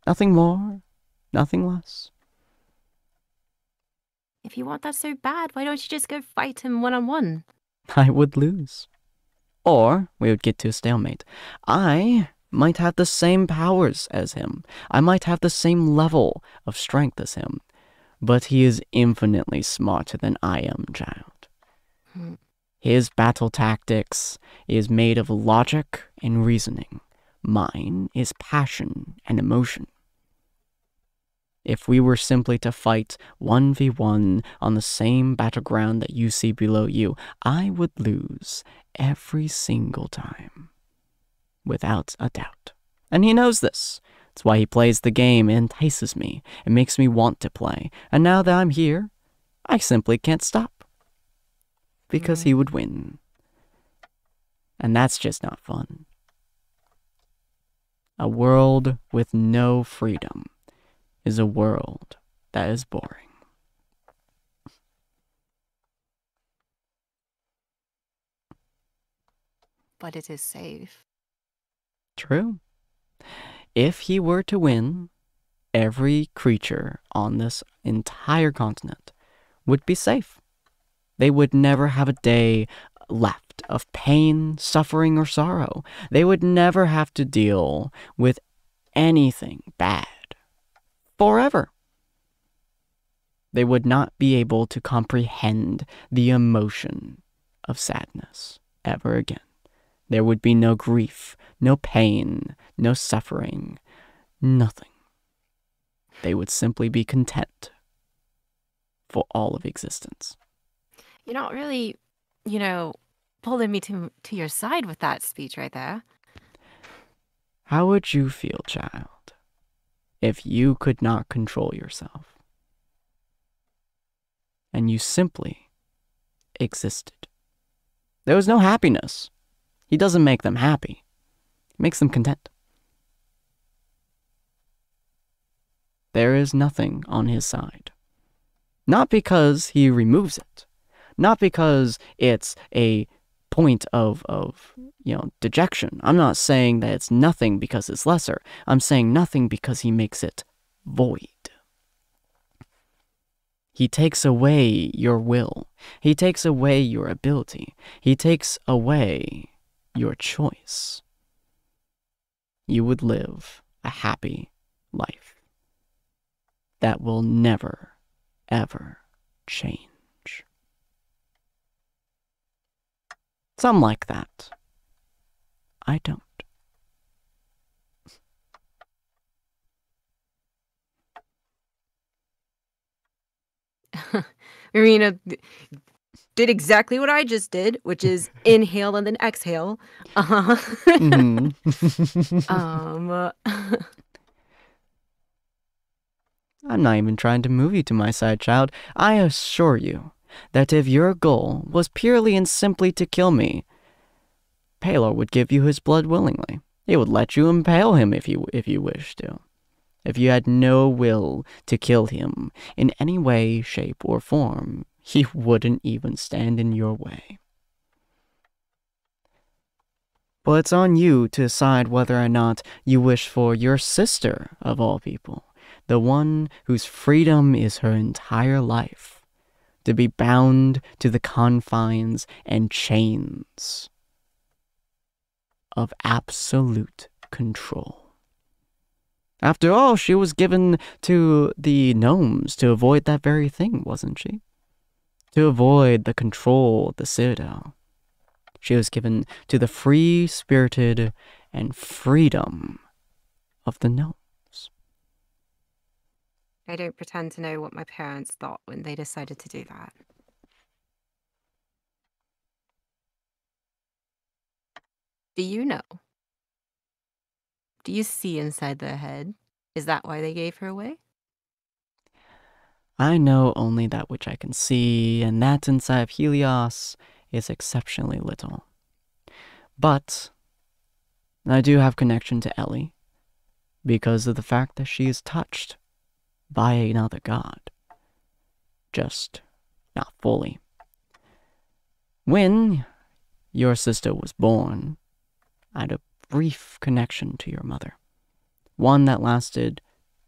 Nothing more, nothing less. If you want that so bad, why don't you just go fight him one-on-one? I would lose. Or we would get to a stalemate. I might have the same powers as him. I might have the same level of strength as him. But he is infinitely smarter than I am, child. His battle tactics is made of logic and reasoning. Mine is passion and emotion. If we were simply to fight 1v1 on the same battleground that you see below you, I would lose every single time. Without a doubt. And he knows this. That's why he plays the game and entices me. It makes me want to play. And now that I'm here, I simply can't stop. Because he would win. And that's just not fun. A world with no freedom is a world that is boring. But it is safe. True. If he were to win, every creature on this entire continent would be safe. They would never have a day left of pain, suffering, or sorrow. They would never have to deal with anything bad. Forever. They would not be able to comprehend the emotion of sadness ever again. There would be no grief, no pain, no suffering, nothing. They would simply be content for all of existence. You're not really, pulling me to your side with that speech right there. How would you feel, child, if you could not control yourself and you simply existed? There was no happiness. He doesn't make them happy. He makes them content. There is nothing on his side. Not because he removes it. Not because it's a point of dejection. I'm not saying that it's nothing because it's lesser. I'm saying nothing because he makes it void. He takes away your will. He takes away your ability. He takes away your choice. You would live a happy life that will never, ever change. Some like that. I don't. Marina did exactly what I just did, which is inhale and then exhale. Mm-hmm. I'm not even trying to move you to my side, child. I assure you that if your goal was purely and simply to kill me, Pelor would give you his blood willingly. He would let you impale him if you wished to. If you had no will to kill him in any way, shape, or form, he wouldn't even stand in your way. But it's on you to decide whether or not you wish for your sister, of all people, the one whose freedom is her entire life, to be bound to the confines and chains of absolute control. After all, she was given to the gnomes to avoid that very thing, wasn't she? To avoid the control of the Citadel. She was given to the free-spirited and freedom of the gnomes. I don't pretend to know what my parents thought when they decided to do that. Do you know? Do you see inside their head? Is that why they gave her away? I know only that which I can see, and that inside of Helios is exceptionally little. But I do have connection to Ellie because of the fact that she is touched by another god. Just not fully. When your sister was born, I had a brief connection to your mother. One that lasted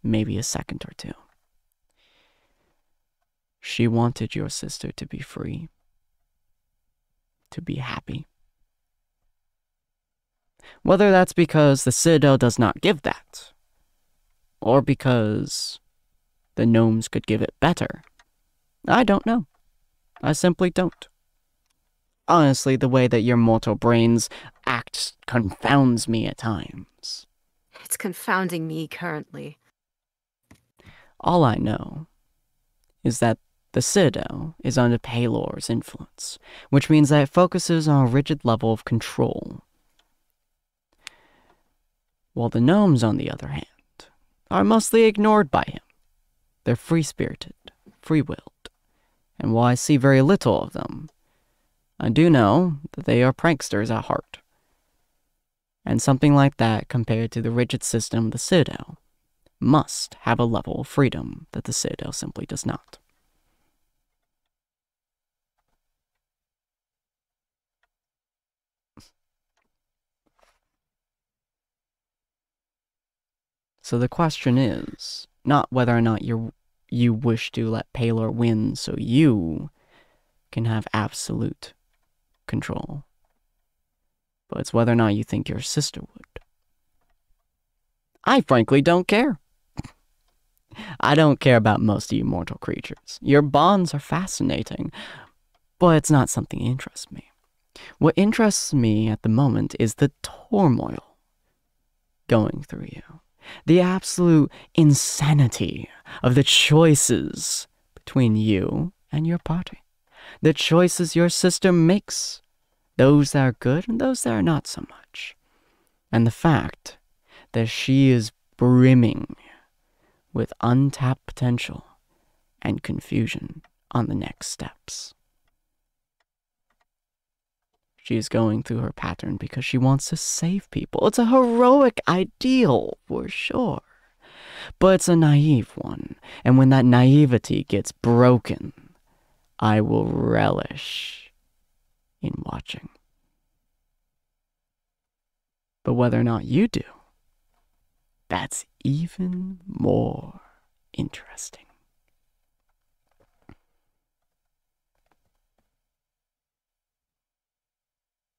maybe a second or two. She wanted your sister to be free, to be happy. Whether that's because the Citadel does not give that, or because the gnomes could give it better, I don't know. I simply don't. Honestly, the way that your mortal brains act confounds me at times. It's confounding me currently. All I know is that the Citadel is under Pelor's influence, which means that it focuses on a rigid level of control. While the gnomes, on the other hand, are mostly ignored by him. They're free-spirited, free-willed, and while I see very little of them, I do know that they are pranksters at heart. And something like that, compared to the rigid system of the Citadel, must have a level of freedom that the Citadel simply does not. So the question is not whether or not you wish to let Pelor win so you can have absolute control, but it's whether or not you think your sister would. I frankly don't care. I don't care about most of you mortal creatures. Your bonds are fascinating, but it's not something that interests me. What interests me at the moment is the turmoil going through you. The absolute insanity of the choices between you and your party. The choices your sister makes. Those that are good and those that are not so much. And the fact that she is brimming with untapped potential and confusion on the next steps. She is going through her pattern because she wants to save people. It's a heroic ideal, for sure. But it's a naive one. And when that naivety gets broken, I will relish in watching. But whether or not you do, that's even more interesting.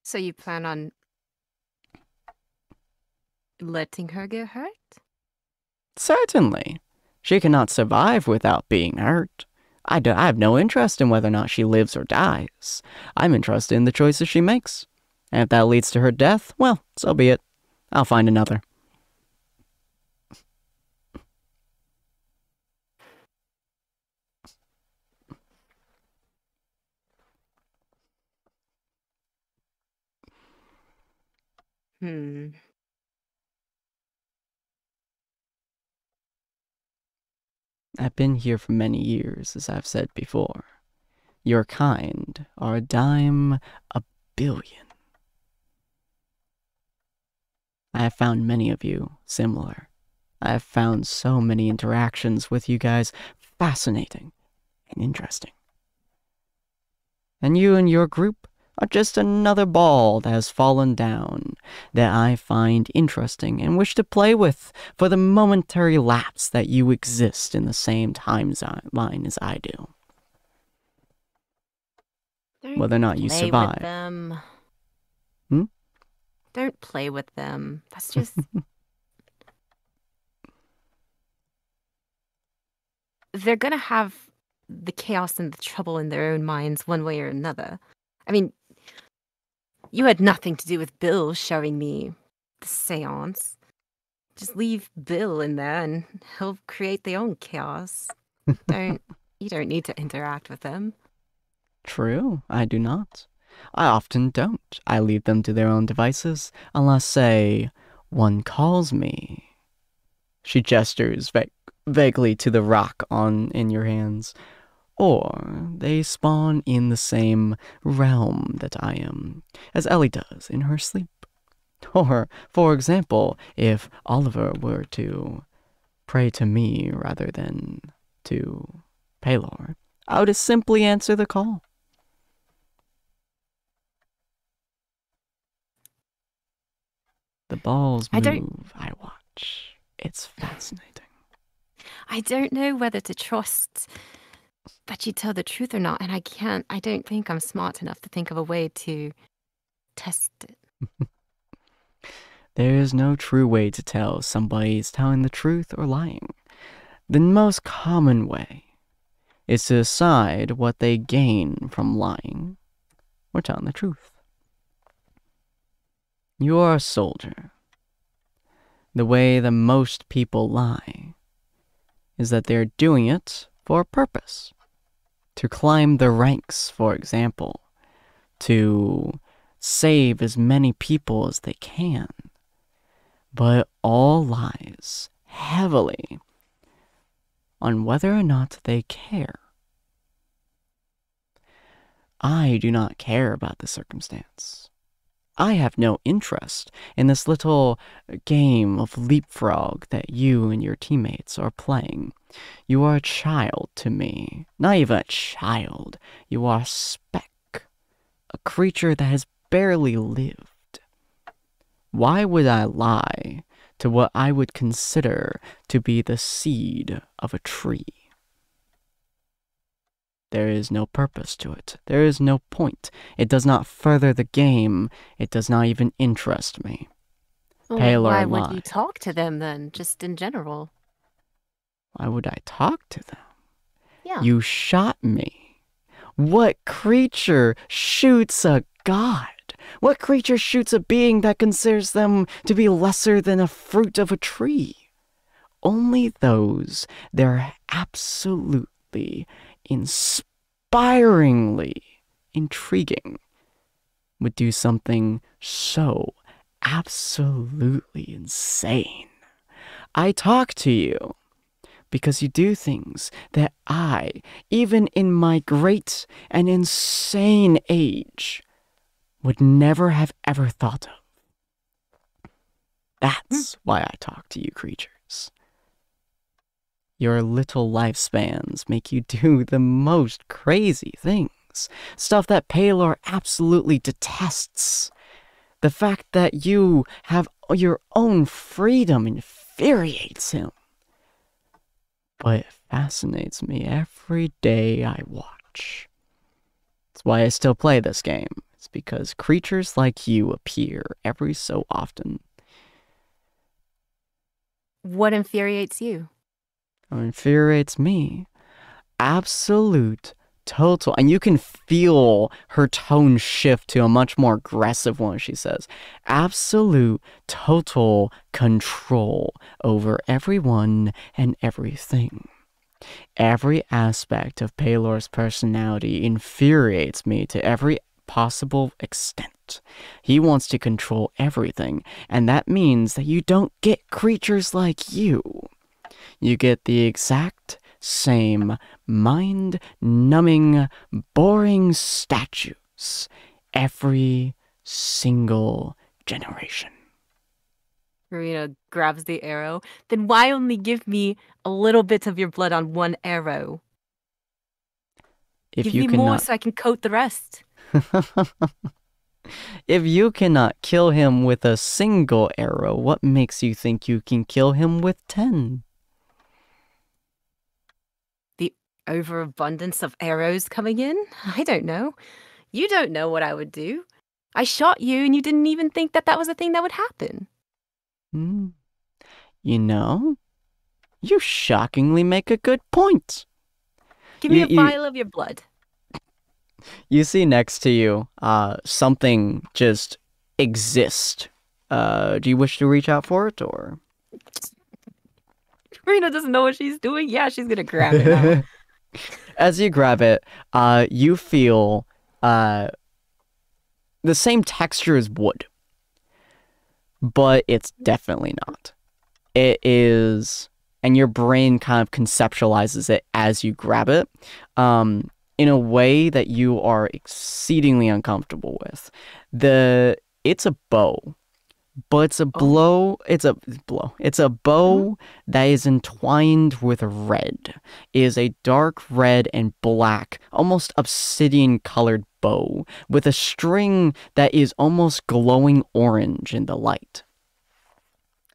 So you plan on letting her get hurt? Certainly. She cannot survive without being hurt. I have no interest in whether or not she lives or dies. I'm interested in the choices she makes. And if that leads to her death, well, so be it. I'll find another. I've been here for many years, as I've said before. Your kind are a dime a billion. I have found many of you similar. I have found so many interactions with you guys fascinating and interesting. And you and your group are just another ball that has fallen down that I find interesting and wish to play with for the momentary lapse that you exist in the same timeline as I do. Whether or not you survive. With them. Hmm? Don't play with them. That's just... They're gonna have the chaos and the trouble in their own minds one way or another. I mean, you had nothing to do with Bill showing me the seance. Just leave Bill in there and he'll create their own chaos. You don't need to interact with them. True, I do not. I often don't. I leave them to their own devices, unless, say, one calls me. She gestures vaguely to the rock in your hands. Or they spawn in the same realm that I am, as Ellie does in her sleep. Or, for example, if Oliver were to pray to me rather than to Paylor, I would just simply answer the call. The balls move, I watch. It's fascinating. I don't know whether to trust that you tell the truth or not, and I don't think I'm smart enough to think of a way to test it. There is no true way to tell somebody is telling the truth or lying. The most common way is to decide what they gain from lying or telling the truth. You are a soldier. The way that most people lie is that they're doing it for a purpose. To climb the ranks, for example. To save as many people as they can. But it all lies heavily on whether or not they care. I do not care about the circumstance. I have no interest in this little game of leapfrog that you and your teammates are playing. You are a child to me. Not even a child. You are a speck. A creature that has barely lived. Why would I lie to what I would consider to be the seed of a tree? There is no purpose to it. There is no point. It does not further the game. It does not even interest me. Well, why would you talk to them then, just in general? Why would I talk to them? Yeah. You shot me. What creature shoots a god? What creature shoots a being that considers them to be lesser than a fruit of a tree? Only those that are absolutely inspiringly intriguing would do something so absolutely insane. I talk to you because you do things that I, even in my great and insane age, would never have ever thought of. That's why I talk to you creatures. Your little lifespans make you do the most crazy things. Stuff that Paylor absolutely detests. The fact that you have your own freedom infuriates him. But it fascinates me every day I watch. That's why I still play this game. It's because creatures like you appear every so often. What infuriates you? What infuriates me? Absolute, total, and you can feel her tone shift to a much more aggressive one, she says. Absolute, total control over everyone and everything. Every aspect of Pelor's personality infuriates me to every possible extent. He wants to control everything, and that means that you don't get creatures like you. You get the exact same mind-numbing, boring statues every single generation. Marina grabs the arrow. Then why only give me a little bit of your blood on one arrow? Give me more so I can coat the rest. If you cannot kill him with a single arrow, what makes you think you can kill him with 10? The overabundance of arrows coming in? I don't know. You don't know what I would do. I shot you and you didn't even think that that was a thing that would happen. You know, you shockingly make a good point. Give me a vial of your blood. You see next to you, something just exist. Do you wish to reach out for it, or? Marina doesn't know what she's doing. Yeah, she's gonna grab it now. As you grab it, you feel the same texture as wood, but it's definitely not. It is, and your brain kind of conceptualizes it as you grab it, in a way that you are exceedingly uncomfortable with. It's a bow, but it's a bow that is entwined with red. It is a dark red and black, almost obsidian colored bow with a string that is almost glowing orange in the light.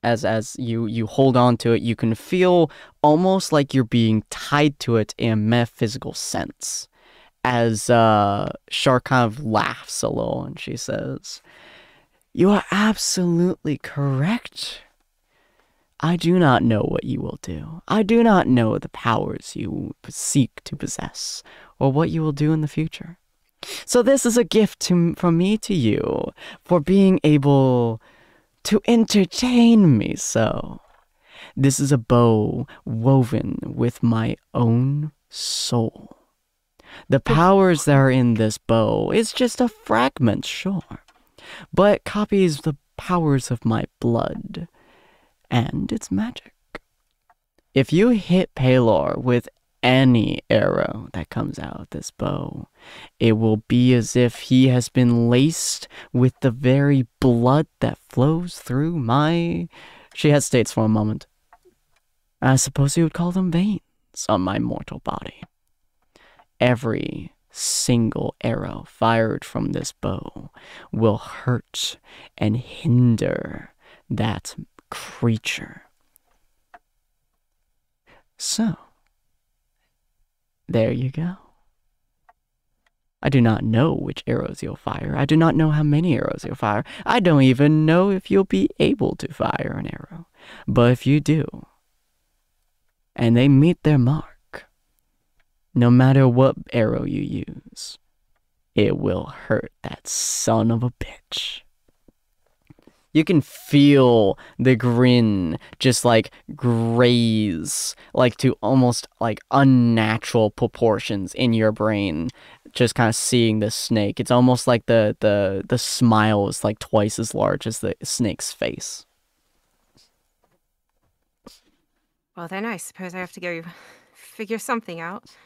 As you hold on to it, you can feel almost like you're being tied to it in a metaphysical sense. As Shark kind of laughs a little and she says, "You are absolutely correct. I do not know what you will do. I do not know the powers you seek to possess or what you will do in the future. So this is a gift from me to you for being able to entertain me so. This is a bow woven with my own soul. The powers that are in this bow is just a fragment, sure, but it copies the powers of my blood and its magic. If you hit Pelor with any arrow that comes out of this bow, it will be as if he has been laced with the very blood that flows through my..." She hesitates for a moment. "I suppose you would call them veins on my mortal body. Every single arrow fired from this bow will hurt and hinder that creature. So, there you go. I do not know which arrows you'll fire. I do not know how many arrows you'll fire. I don't even know if you'll be able to fire an arrow. But if you do, and they meet their mark, no matter what arrow you use, it will hurt that son of a bitch." You can feel the grin just like graze, like to almost like unnatural proportions in your brain, just kind of seeing this snake. It's almost like the smile is like twice as large as the snake's face. Well, then I suppose I have to go figure something out.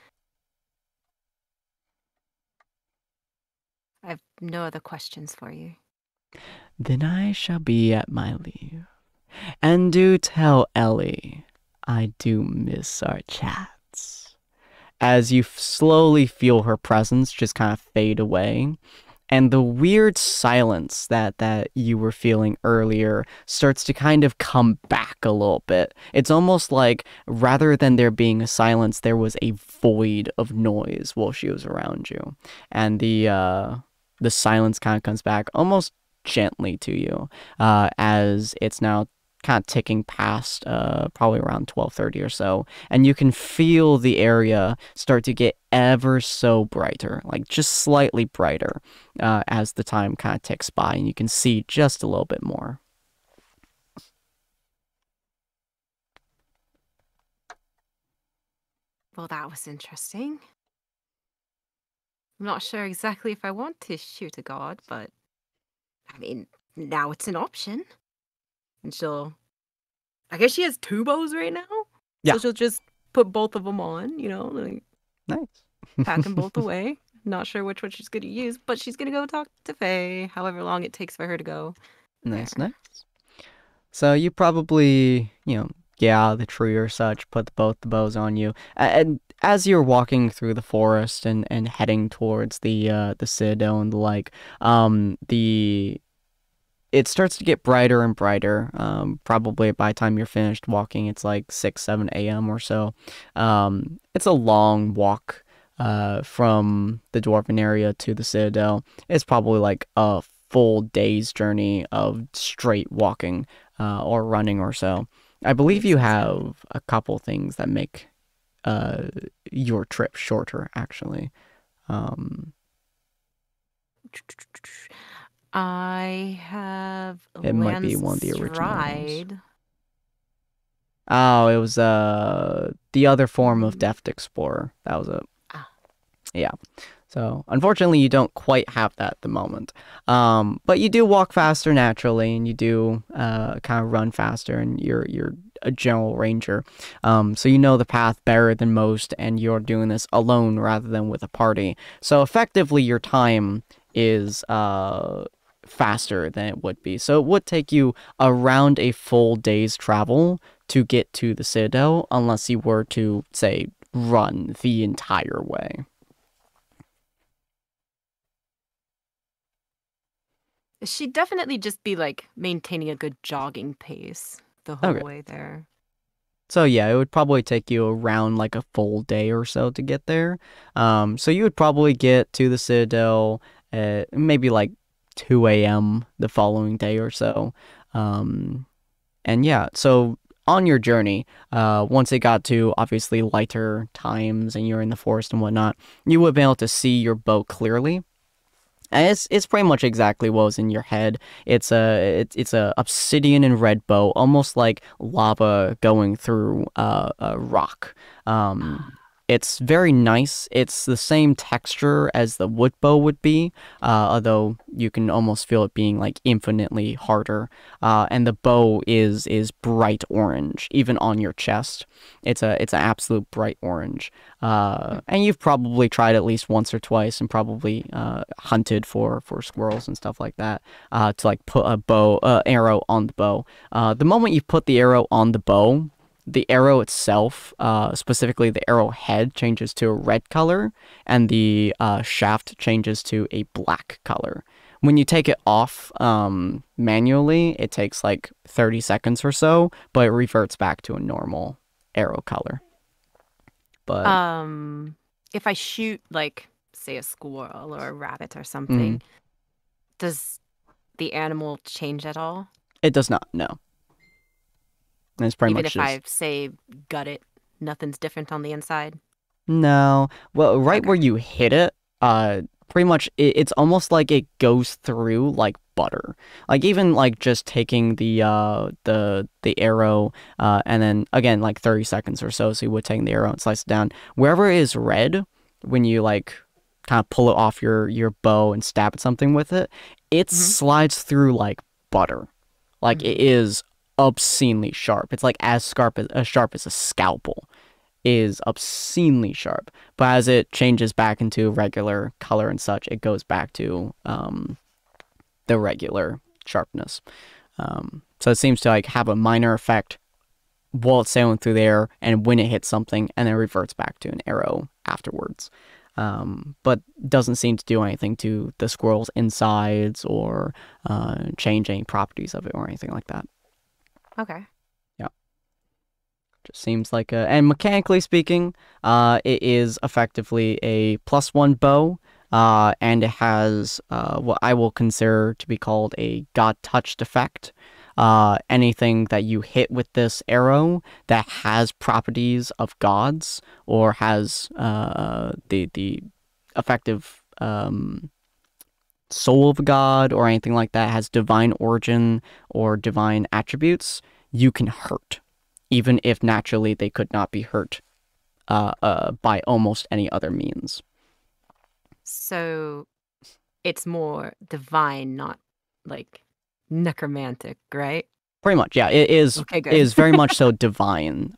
I have no other questions for you. Then I shall be at my leave. And do tell Ellie I do miss our chats. As you slowly feel her presence just kind of fade away, and the weird silence that you were feeling earlier starts to kind of come back a little bit. It's almost like rather than there being a silence, there was a void of noise while she was around you, and the silence kind of comes back almost gently to you, as it's now kind of ticking past probably around 12:30 or so, and you can feel the area start to get ever so brighter, like just slightly brighter, as the time kind of ticks by, and you can see just a little bit more. Well, that was interesting. I'm not sure exactly if I want to shoot a god, but I mean, now it's an option. And I guess she has two bows right now. Yeah. So she'll just put both of them on, like Nice. pack them both away. Not sure which one she's going to use, but she's going to go talk to Faye, however long it takes for her to go. Nice, there. nice. So you probably, get out of the tree or such, put both the bows on you, and as you're walking through the forest and heading towards the citadel and the like, it starts to get brighter and brighter. Probably by the time you're finished walking, it's like 6, 7 a.m. or so. It's a long walk from the dwarven area to the citadel. It's probably like a full day's journey of straight walking or running or so. I believe you have a couple things that make your trip shorter, actually. I have It might be one of the original ones. Stride. Oh, it was the other form of Deft Explorer. That was it. Yeah. So unfortunately, you don't quite have that at the moment. But you do walk faster naturally, and you do kind of run faster, and you're a general ranger. So you know the path better than most, and you're doing this alone rather than with a party. So effectively, your time is faster than it would be. So it would take you around a full day's travel to get to the citadel, unless you were to, say, run the entire way. She'd definitely just be like maintaining a good jogging pace the whole way there. So yeah, it would probably take you around like a full day or so to get there. So you would probably get to the citadel at maybe like 2 a.m. the following day or so. And yeah, so on your journey, once it got to obviously lighter times and you're in the forest and whatnot, you would be able to see your boat clearly. And it's pretty much exactly what was in your head. It's a obsidian and red bow, almost like lava going through a rock. It's very nice. It's the same texture as the wood bow would be, although you can almost feel it being like infinitely harder. And the bow is bright orange, even on your chest. It's an absolute bright orange. And you've probably tried at least once or twice, and probably hunted for squirrels and stuff like that, to like put a arrow on the bow. The moment you put the arrow on the bow, the arrow itself, specifically the arrow head, changes to a red color, and the shaft changes to a black color. When you take it off manually, it takes like 30 seconds or so, but it reverts back to a normal arrow color. But if I shoot like, say, a squirrel or a rabbit or something, does the animal change at all? It does not, no. It's pretty Even much if I say gut it, nothing's different on the inside? No. Well, right where you hit it, pretty much it's almost like it goes through like butter. Like even like just taking the arrow, and then again like 30 seconds or so you would take the arrow and slice it down. Wherever it is red, when you like kind of pull it off your bow and stab at something with it, it slides through like butter. Like it is obscenely sharp. It's like as sharp as a scalpel. Is obscenely sharp, but as it changes back into regular color and such, it goes back to the regular sharpness. So it seems to like have a minor effect while it's sailing through the air, and when it hits something, and then reverts back to an arrow afterwards. but doesn't seem to do anything to the squirrel's insides or change any properties of it or anything like that. Okay. Yeah, just seems like a. And mechanically speaking, it is effectively a +1 bow. And it has what I will consider to be called a God touched effect. Anything that you hit with this arrow that has properties of gods or has the effective soul of a god or anything like that, has divine origin or divine attributes, you can hurt, even if naturally they could not be hurt by almost any other means. So it's more divine, not like necromantic, right? Pretty much, yeah. It Okay, good. is very much so divine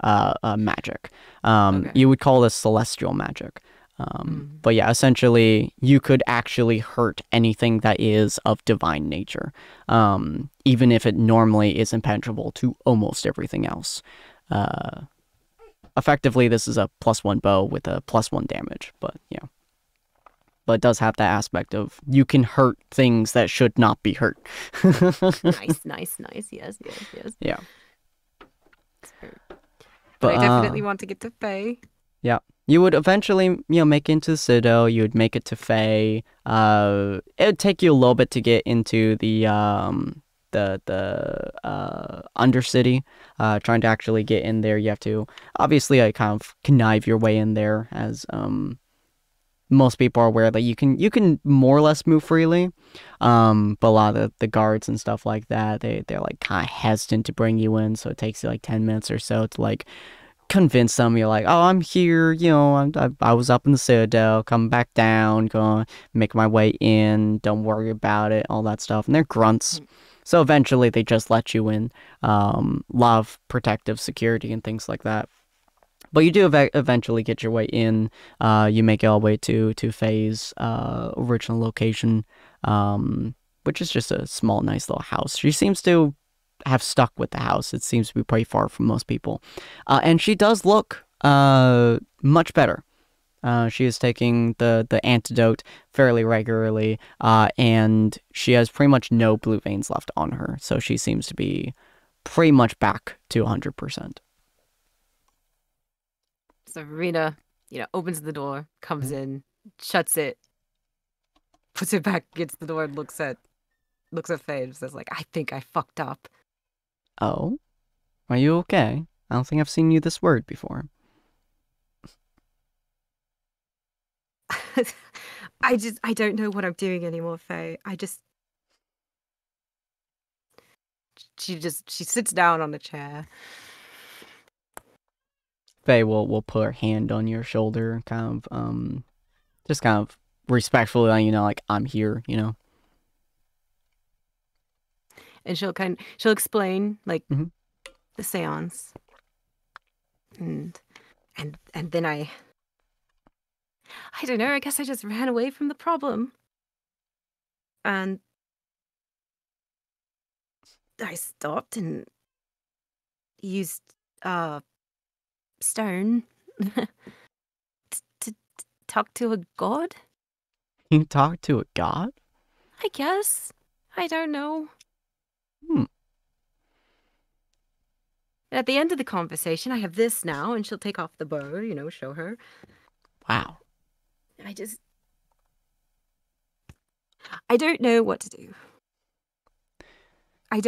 magic. Okay. You would call this celestial magic. But yeah, essentially, you could actually hurt anything that is of divine nature, even if it normally is impenetrable to almost everything else. Effectively, this is a +1 bow with a +1 damage, but yeah. But it does have that aspect of you can hurt things that should not be hurt. Nice. Yes. Yeah. But I definitely want to get to Fae. Yeah. You would eventually, make it into the Citadel. You would make it to Fae. It would take you a little bit to get into the Undercity. Trying to actually get in there, you have to obviously kind of connive your way in there, as most people are aware that you can more or less move freely. But a lot of the guards and stuff like that, they're like kind of hesitant to bring you in, so it takes you like 10 minutes or so to like convince them. You're like, oh, I'm here, I was up in the Citadel, come back down, gonna make my way in, don't worry about it, all that stuff. And they're grunts. So eventually they just let you in. Lot of protective security and things like that. But you do eventually get your way in. You make it all the way to Faye's original location, which is just a small, nice little house. She seems to have stuck with the house. It seems to be pretty far from most people. And she does look much better. She is taking the antidote fairly regularly, and she has pretty much no blue veins left on her. So she seems to be pretty much back to 100%. So Rena, opens the door, comes in, shuts it, puts it back against the door, and looks at Faye and says, like, I think I fucked up. Oh? Are you okay? I don't think I've seen you this word before. I don't know what I'm doing anymore, Faye. She sits down on the chair. Faye will put her hand on your shoulder, kind of, just kind of respectfully letting you know, like, I'm here, And she'll explain, like, the seance. And then I don't know, I guess I just ran away from the problem. And I stopped and used stone to talk to a god. You talk to a god? I guess. I don't know. At the end of the conversation, I have this now, and she'll take off the bow, show her. Wow. I don't know what to do. I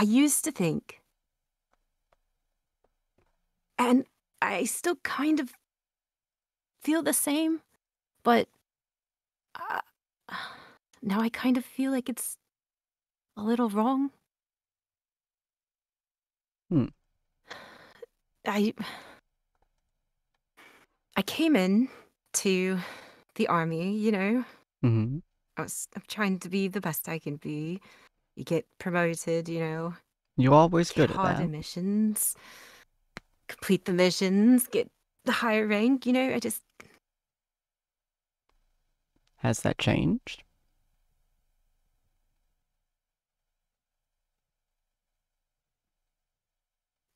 used to think, and I still kind of feel the same, but now I kind of feel like it's a little wrong. I came in to the army, Mm-hmm. I'm trying to be the best I can be. You get promoted, You're always good at that. Harder missions, complete the missions, get the higher rank, I just... Has that changed?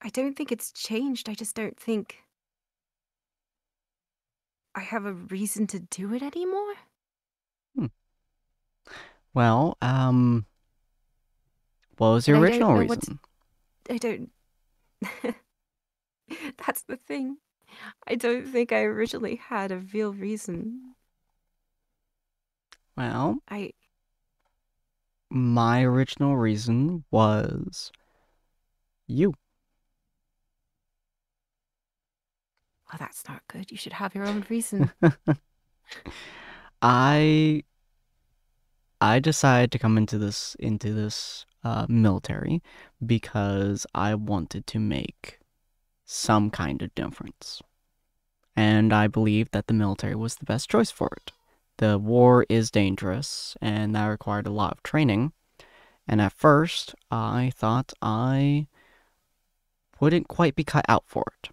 I don't think it's changed. I just don't think I have a reason to do it anymore? Hmm. Well, what was And your I don't original know what reason? I don't. That's the thing. I don't think I originally had a real reason. Well, I. my original reason was you. Well, that's not good. You should have your own reason. I I decided to come into this military because I wanted to make some kind of difference, and I believed that the military was the best choice for it. The war is dangerous, and that required a lot of training. And at first, I thought I wouldn't quite be cut out for it.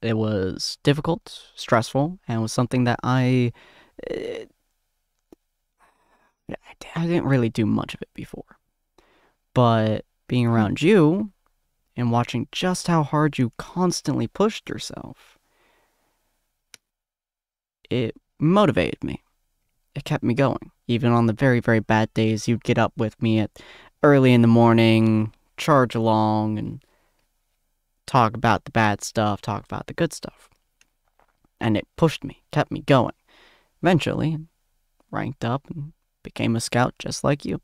It was difficult, stressful, and was something that eh, I didn't really do much of it before. But being around you and watching just how hard you constantly pushed yourself, it motivated me. It kept me going. Even on the very, very bad days, you'd get up with me at early in the morning, charge along, and talk about the bad stuff, talk about the good stuff. And it pushed me, kept me going. Eventually, ranked up and became a scout just like you.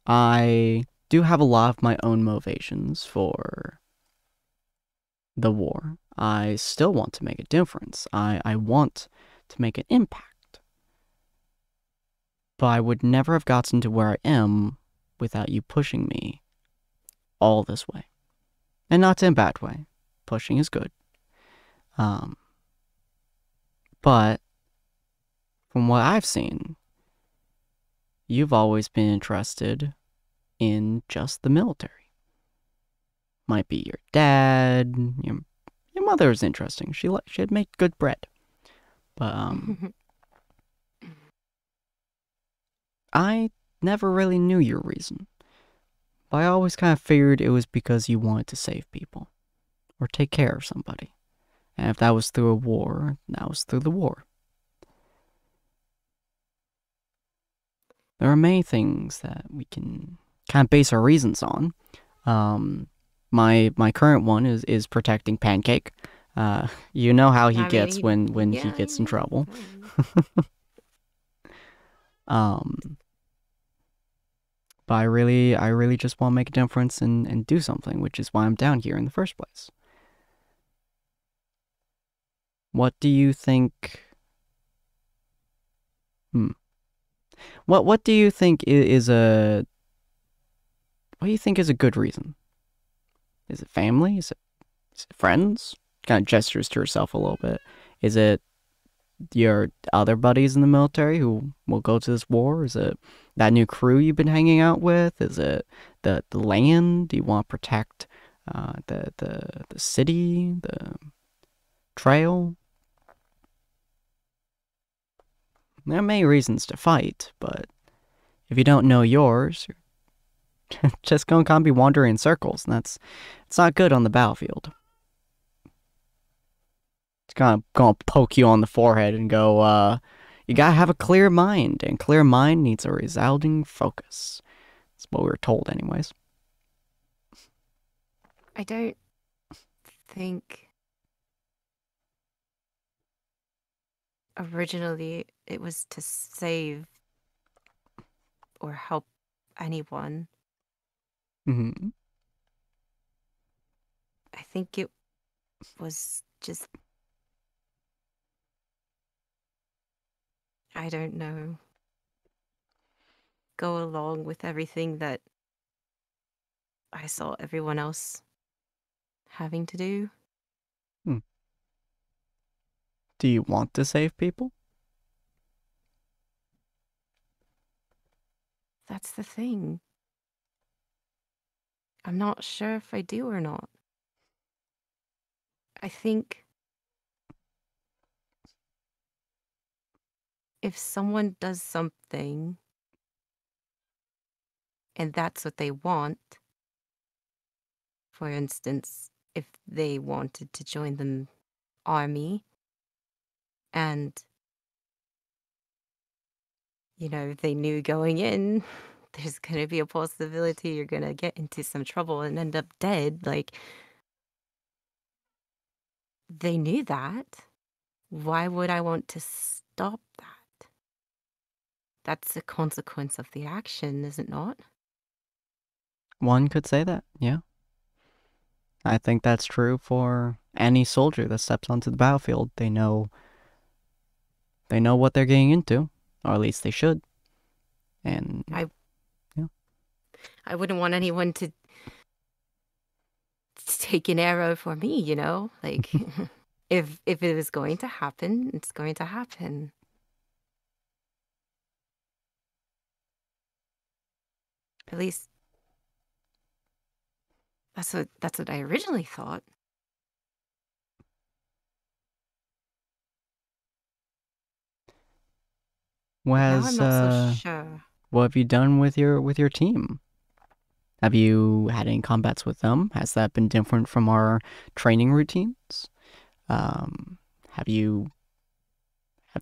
I do have a lot of my own motivations for the war. I still want to make a difference. I want to make an impact. But I would never have gotten to where I am without you pushing me all this way. And not in a bad way. Pushing is good. Um, but from what I've seen, you've always been interested in just the military. Might be your dad, your mother was interesting. She had made good bread. But I never really knew your reason. But I always kind of figured it was because you wanted to save people or take care of somebody. And if that was through a war, that was through the war. There are many things that we can kind of base our reasons on. My current one is protecting Pancake. You know how he I mean, gets when he yeah, gets in trouble. Um, but I really just want to make a difference and do something, which is why I'm down here in the first place. What do you think? Hmm. What do you think is a what do you think is a good reason? Is it family? Is it friends? Kind of gestures to herself a little bit. Is it your other buddies in the military who will go to this war? Is it that new crew you've been hanging out with? Is it the land? Do you want to protect the city, the trail? There are many reasons to fight, but if you don't know yours, you're just gonna kind of be wandering in circles, and it's not good on the battlefield. It's gonna poke you on the forehead and go, you gotta have a clear mind, and clear mind needs a resounding focus. That's what we were told, anyways. I don't think originally it was to save or help anyone. Mm-hmm. I think it was just, I don't know, go along with everything that I saw everyone else having to do. Hmm. Do you want to save people? That's the thing. I'm not sure if I do or not. I think if someone does something and that's what they want, for instance, if they wanted to join the army, and they knew going in there's going to be a possibility you're going to get into some trouble and end up dead. Like, they knew that. Why would I want to stop that? That's a consequence of the action, is it not? One could say that, yeah. I think that's true for any soldier that steps onto the battlefield. They know what they're getting into, or at least they should. And I yeah. I wouldn't want anyone to take an arrow for me, Like, if it is going to happen, it's going to happen. At least that's what I originally thought. Now I'm not so sure. What have you done with your team? Have you had any combats with them? Has that been different from our training routines? Have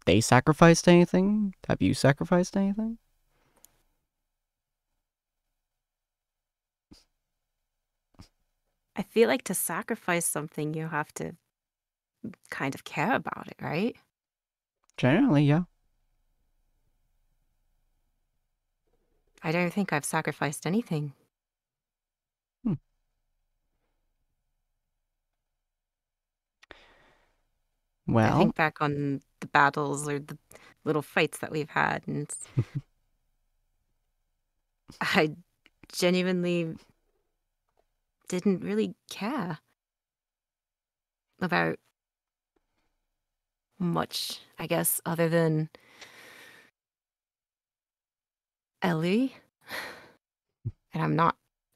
they sacrificed anything? Have you sacrificed anything? I feel like to sacrifice something, you have to kind of care about it, right? Generally, yeah. I don't think I've sacrificed anything. Well, I think back on the battles or the little fights that we've had, and I genuinely didn't really care about much, I guess, other than Ellie. And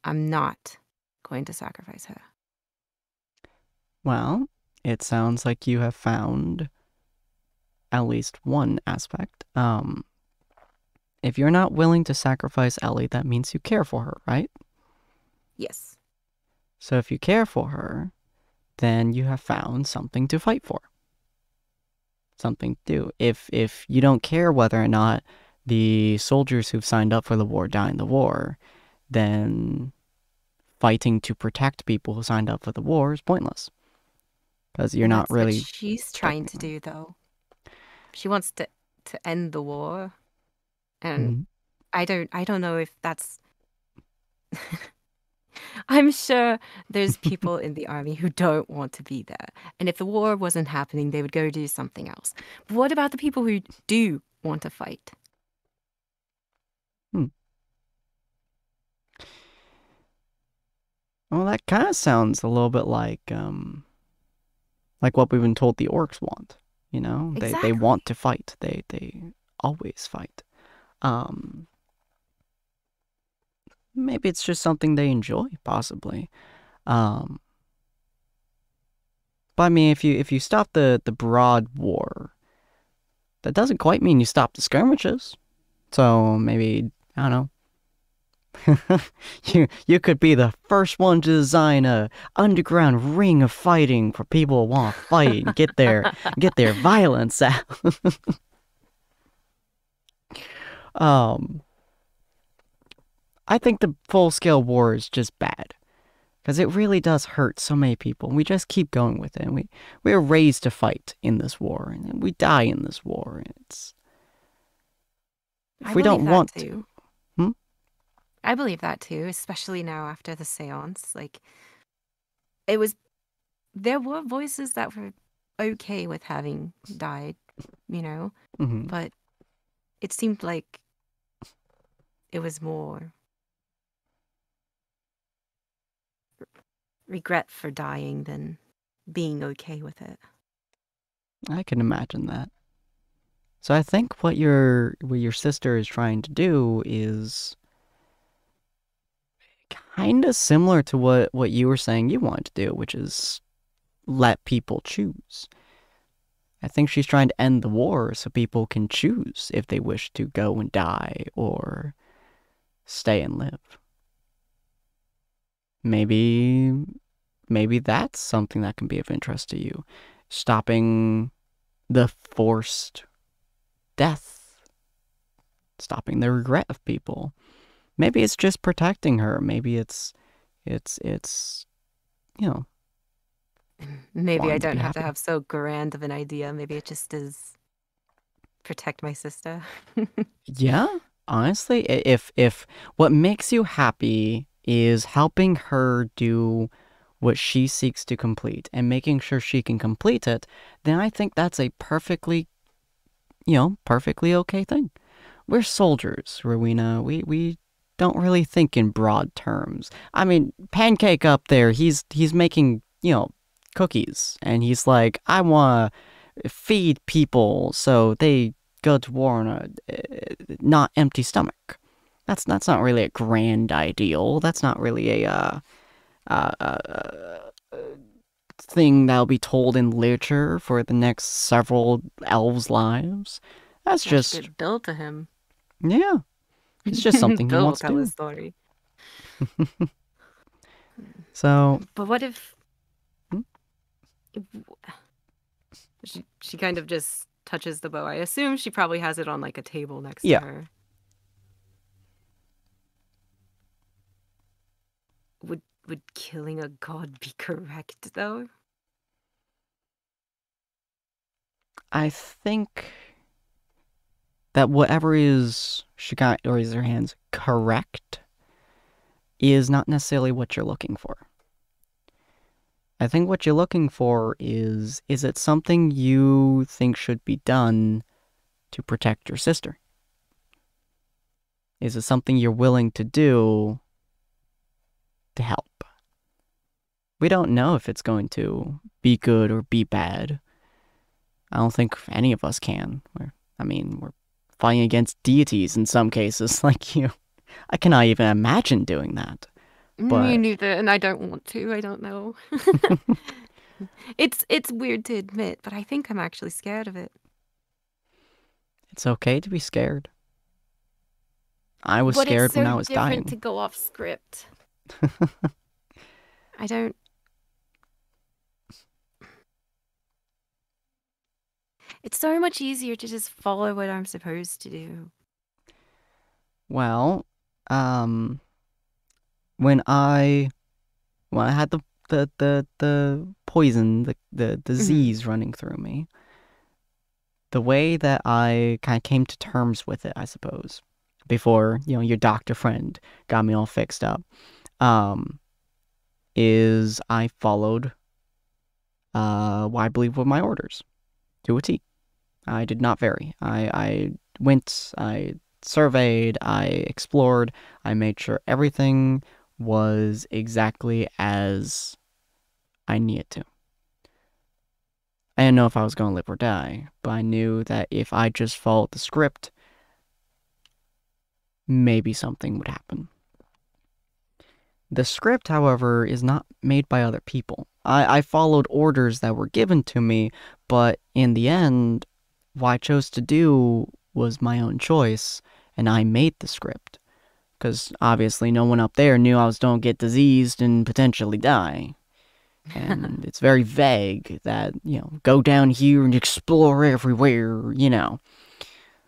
I'm not going to sacrifice her. well, it sounds like you have found at least one aspect. If you're not willing to sacrifice Ellie, that means you care for her, right? Yes. So if you care for her, then you have found something to fight for. Something to do. If you don't care whether or not the soldiers who've signed up for the war die in the war, then fighting to protect people who signed up for the war is pointless. Because you're not really... That's what she's trying to do, though. She wants to end the war. And I don't know if that's... I'm sure there's people in the army who don't want to be there. And if the war wasn't happening, they would go do something else. But what about the people who do want to fight? Well, that kind of sounds a little bit like what we've been told the orcs want. Exactly. They want to fight. They always fight. Maybe it's just something they enjoy, possibly. But I mean, if you stop the broad war, that doesn't quite mean you stop the skirmishes. So maybe, I don't know. you could be the first one to design a underground ring of fighting for people who want to fight and get their violence out. I think the full-scale war is just bad. Because it really does hurt so many people. We just keep going with it. And we are raised to fight in this war. And we die in this war. It's... If we don't want to... I believe that too, especially now after the seance. Like, there were voices that were okay with having died, but it seemed like it was more regret for dying than being okay with it. I can imagine that. So I think what your sister is trying to do is kind of similar to what you were saying you wanted to do, which is let people choose. I think she's trying to end the war so people can choose if they wish to go and die or stay and live. Maybe that's something that can be of interest to you. stopping the forced death, stopping the regret of people. Maybe it's just protecting her. Maybe it's you know, Maybe I wanting to don't be have to happy. have so grand of an idea. Maybe it just is protect my sister. Yeah, honestly, if what makes you happy is helping her do what she seeks to complete and making sure she can complete it, then I think that's a perfectly okay thing. We're soldiers, Rowena. We don't really think in broad terms. I mean, Pancake up there, he's making, cookies, and he's like, I want to feed people so they go to war on a not empty stomach. That's not really a grand ideal. That's not really a thing that'll be told in literature for the next several elves' lives. That's I should just, get Bill to him. yeah, it's just something he Bill will wants to tell his do. story. So, But what if hmm, she kind of just touches the bow? I assume she probably has it on like a table next to yeah, her. Would killing a god be correct though? I think that whatever is she got or is her hands correct is not necessarily what you're looking for. I think what you're looking for is it something you think should be done to protect your sister? Is it something you're willing to do to help? We don't know if it's going to be good or be bad. I don't think any of us can. We're fighting against deities in some cases, like you. I cannot even imagine doing that. Me But neither, and I don't want to. I don't know. It's weird to admit, but I think I'm actually scared of it. it's okay to be scared. I was But it's scared when so I was different to dying. go off script. I don't. It's so much easier to just follow what I'm supposed to do. Well, um, when I had the poison, the Mhm. disease running through me, the way that I kind of came to terms with it, I suppose, before your doctor friend got me all fixed up, um, is I followed what I believe were my orders to a T. I did not vary. I went, I surveyed, I explored, I made sure everything was exactly as I needed to. I didn't know if I was going to live or die, but I knew that if I just followed the script, maybe something would happen. The script, however, is not made by other people. I followed orders that were given to me, but in the end, what I chose to do was my own choice, and I made the script. Because obviously, no one up there knew I was going to get diseased and potentially die. And it's very vague that, go down here and explore everywhere.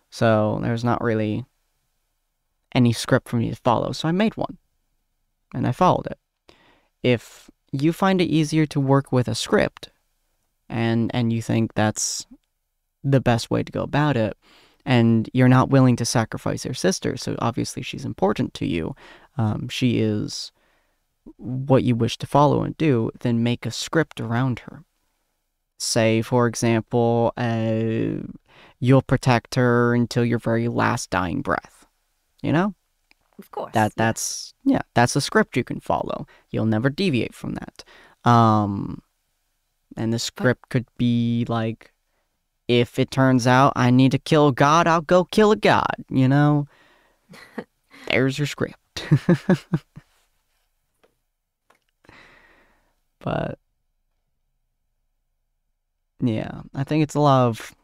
So there's not really any script for me to follow, so I made one, and I followed it. If you find it easier to work with a script, and you think that's the best way to go about it, and you're not willing to sacrifice your sister, so obviously she's important to you, she is what you wish to follow and do, then make a script around her. Say, for example, you'll protect her until your very last dying breath. You know? Of course, That yeah. that's yeah, that's a script you can follow. You'll never deviate from that. Um and the But script could be like, if it turns out I need to kill a god, I'll go kill a god. There's your script. But yeah, I think it's a lot of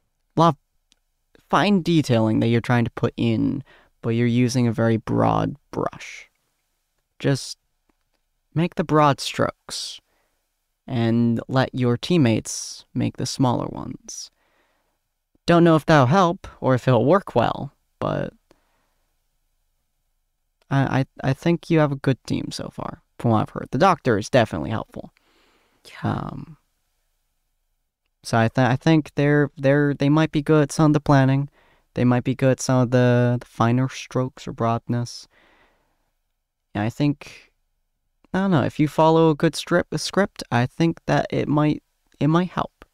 fine detailing that you're trying to put in, but you're using a very broad brush. Just make the broad strokes. and let your teammates make the smaller ones. Don't know if that'll help or if it'll work well, but I think you have a good team so far, from what I've heard. The doctor is definitely helpful. Yeah. So I think they might be good at some of the planning. They might be good at some of the finer strokes or broadness. And I think, I don't know, if you follow a good script, I think that it might help.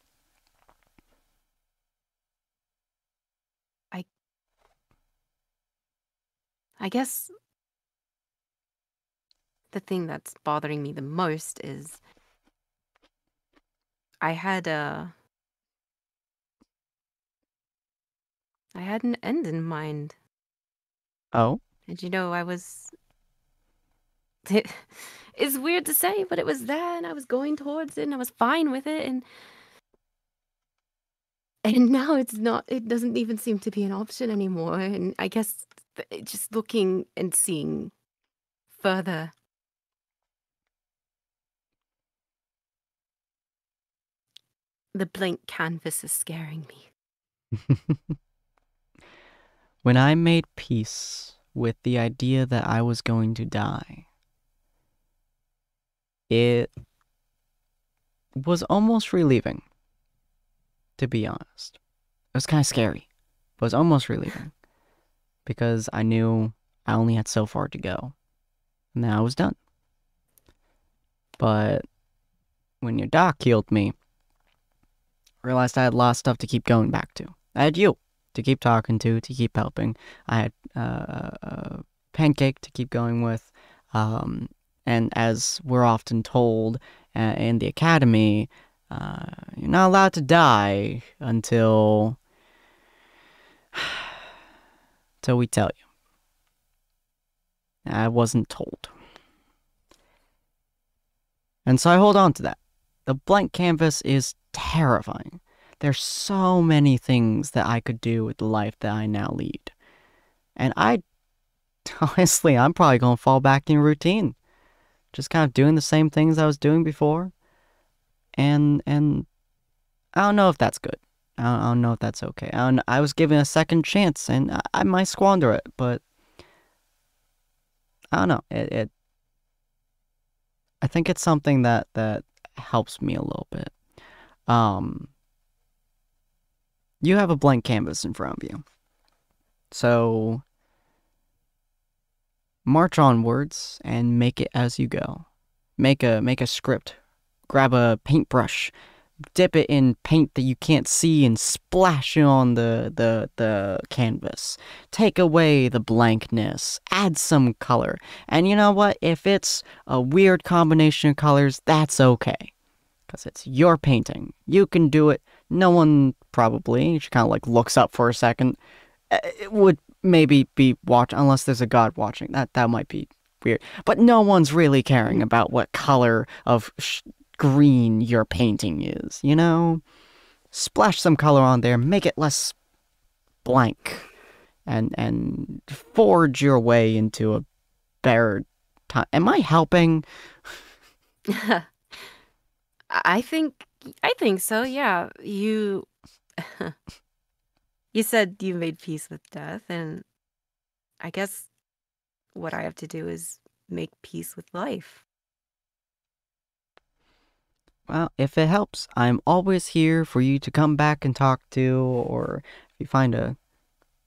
I guess the thing that's bothering me the most is I had a I had an end in mind. Oh, And I was it's weird to say, but it was there and I was going towards it and I was fine with it and now it doesn't even seem to be an option anymore. And I guess just looking and seeing further, the blank canvas is scaring me. when I made peace with the idea that I was going to die, it was almost relieving, to be honest. It was kind of scary, but it was almost relieving because I knew I only had so far to go, and then I was done. But when your doc healed me, I realized I had a lot of stuff to keep going back to. I had you to keep talking to keep helping. I had Pancake to keep going with. And as we're often told in the academy, you're not allowed to die until we tell you. I wasn't told. And so I hold on to that. The blank canvas is terrifying. There's so many things that I could do with the life that I now lead. And honestly, I'm probably going to fall back in routine. Just kind of doing the same things I was doing before. And I don't know if that's good. I don't know if that's okay. I was given a second chance, and I might squander it, but I don't know. I think it's something that helps me a little bit. You have a blank canvas in front of you. So march onwards and make it as you go. Make a script. Grab a paintbrush. Dip it in paint that you can't see and splash it on the canvas. Take away the blankness. Add some color. And you know what? If it's a weird combination of colors, that's okay. Because it's your painting. You can do it. No one probably, she kind of like looks up for a second. It would maybe be unless there's a god watching. That might be weird. But no one's really caring about what color of green your painting is, you know? Splash some color on there, make it less blank, and forge your way into a better time. Am I helping? I think so. Yeah. You said you made peace with death, and I guess what I have to do is make peace with life. Well, if it helps, I'm always here for you to come back and talk to, or if you find a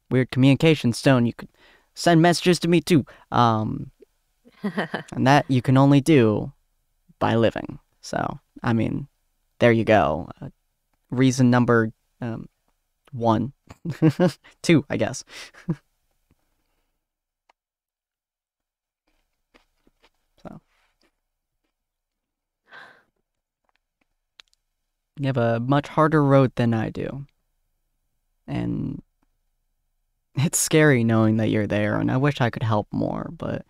weird communication stone, you could send messages to me too. And that you can only do by living. So, I mean, there you go. Reason number 1. 2, I guess. So. You have a much harder road than I do. And it's scary knowing that you're there, and I wish I could help more, but